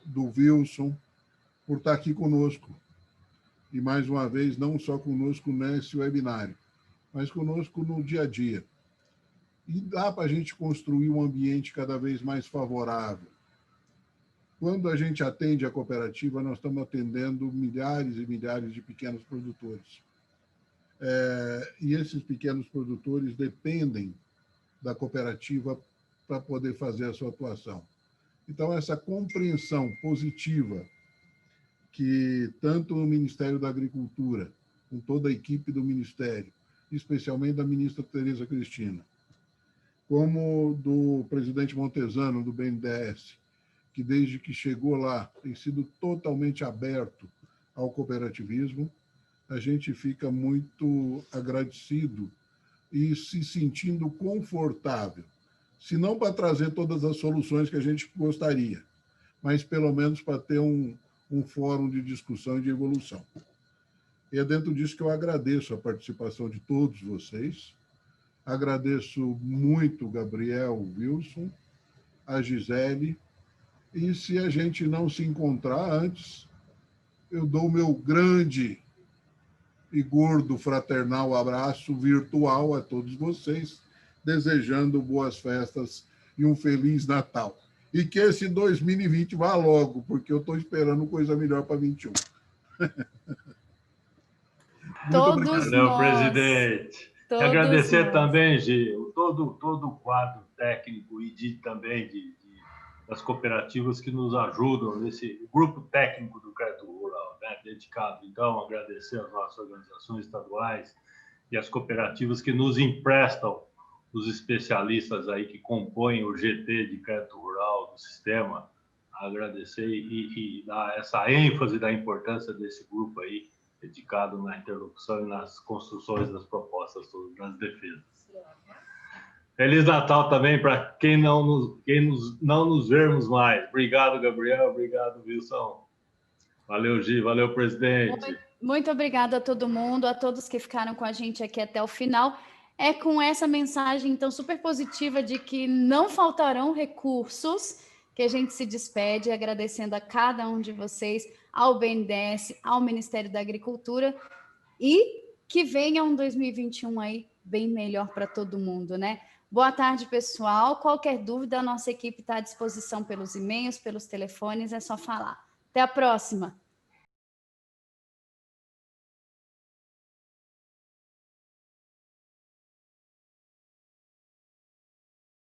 [SPEAKER 3] do Wilson, por estar aqui conosco. E, mais uma vez, não só conosco nesse webinário, mas conosco no dia a dia. E dá para a gente construir um ambiente cada vez mais favorável. Quando a gente atende a cooperativa, nós estamos atendendo milhares e milhares de pequenos produtores. E esses pequenos produtores dependem da cooperativa para poder fazer a sua atuação. Então, essa compreensão positiva que tanto o Ministério da Agricultura, com toda a equipe do Ministério, especialmente da ministra Tereza Cristina, como do presidente Montesano, do BNDES, que desde que chegou lá tem sido totalmente aberto ao cooperativismo, a gente fica muito agradecido e se sentindo confortável, se não para trazer todas as soluções que a gente gostaria, mas pelo menos para ter um fórum de discussão e de evolução. E é dentro disso que eu agradeço a participação de todos vocês, agradeço muito o Gabriel, o Wilson, a Gisele, e se a gente não se encontrar antes, eu dou o meu grande e gordo fraternal abraço virtual a todos vocês, desejando boas festas e um Feliz Natal. E que esse 2020 vá logo, porque eu estou esperando coisa melhor para 2021.
[SPEAKER 1] Todos
[SPEAKER 7] Valeu,
[SPEAKER 1] nós.
[SPEAKER 7] presidente.
[SPEAKER 1] Todos
[SPEAKER 7] Agradecer
[SPEAKER 1] nós.
[SPEAKER 7] também, Gil, todo o quadro técnico e também das cooperativas que nos ajudam nesse grupo técnico do crédito rural, né, dedicado. Então, agradecer às nossas organizações estaduais e às cooperativas que nos emprestam os especialistas aí que compõem o GT de crédito rural do sistema. Agradecer e dar essa ênfase da importância desse grupo aí, dedicado na interlocução e nas construções das propostas, nas defesas. Feliz Natal também para quem não nos vermos mais. Obrigado, Gabriel. Obrigado, Wilson. Valeu, Gi. Valeu, presidente.
[SPEAKER 1] Muito obrigada a todo mundo, a todos que ficaram com a gente aqui até o final. É com essa mensagem, então, super positiva de que não faltarão recursos que a gente se despede, agradecendo a cada um de vocês, ao BNDES, ao Ministério da Agricultura, e que venha um 2021 aí bem melhor para todo mundo, né? Boa tarde, pessoal. Qualquer dúvida, a nossa equipe está à disposição pelos e-mails, pelos telefones, é só falar. Até a próxima!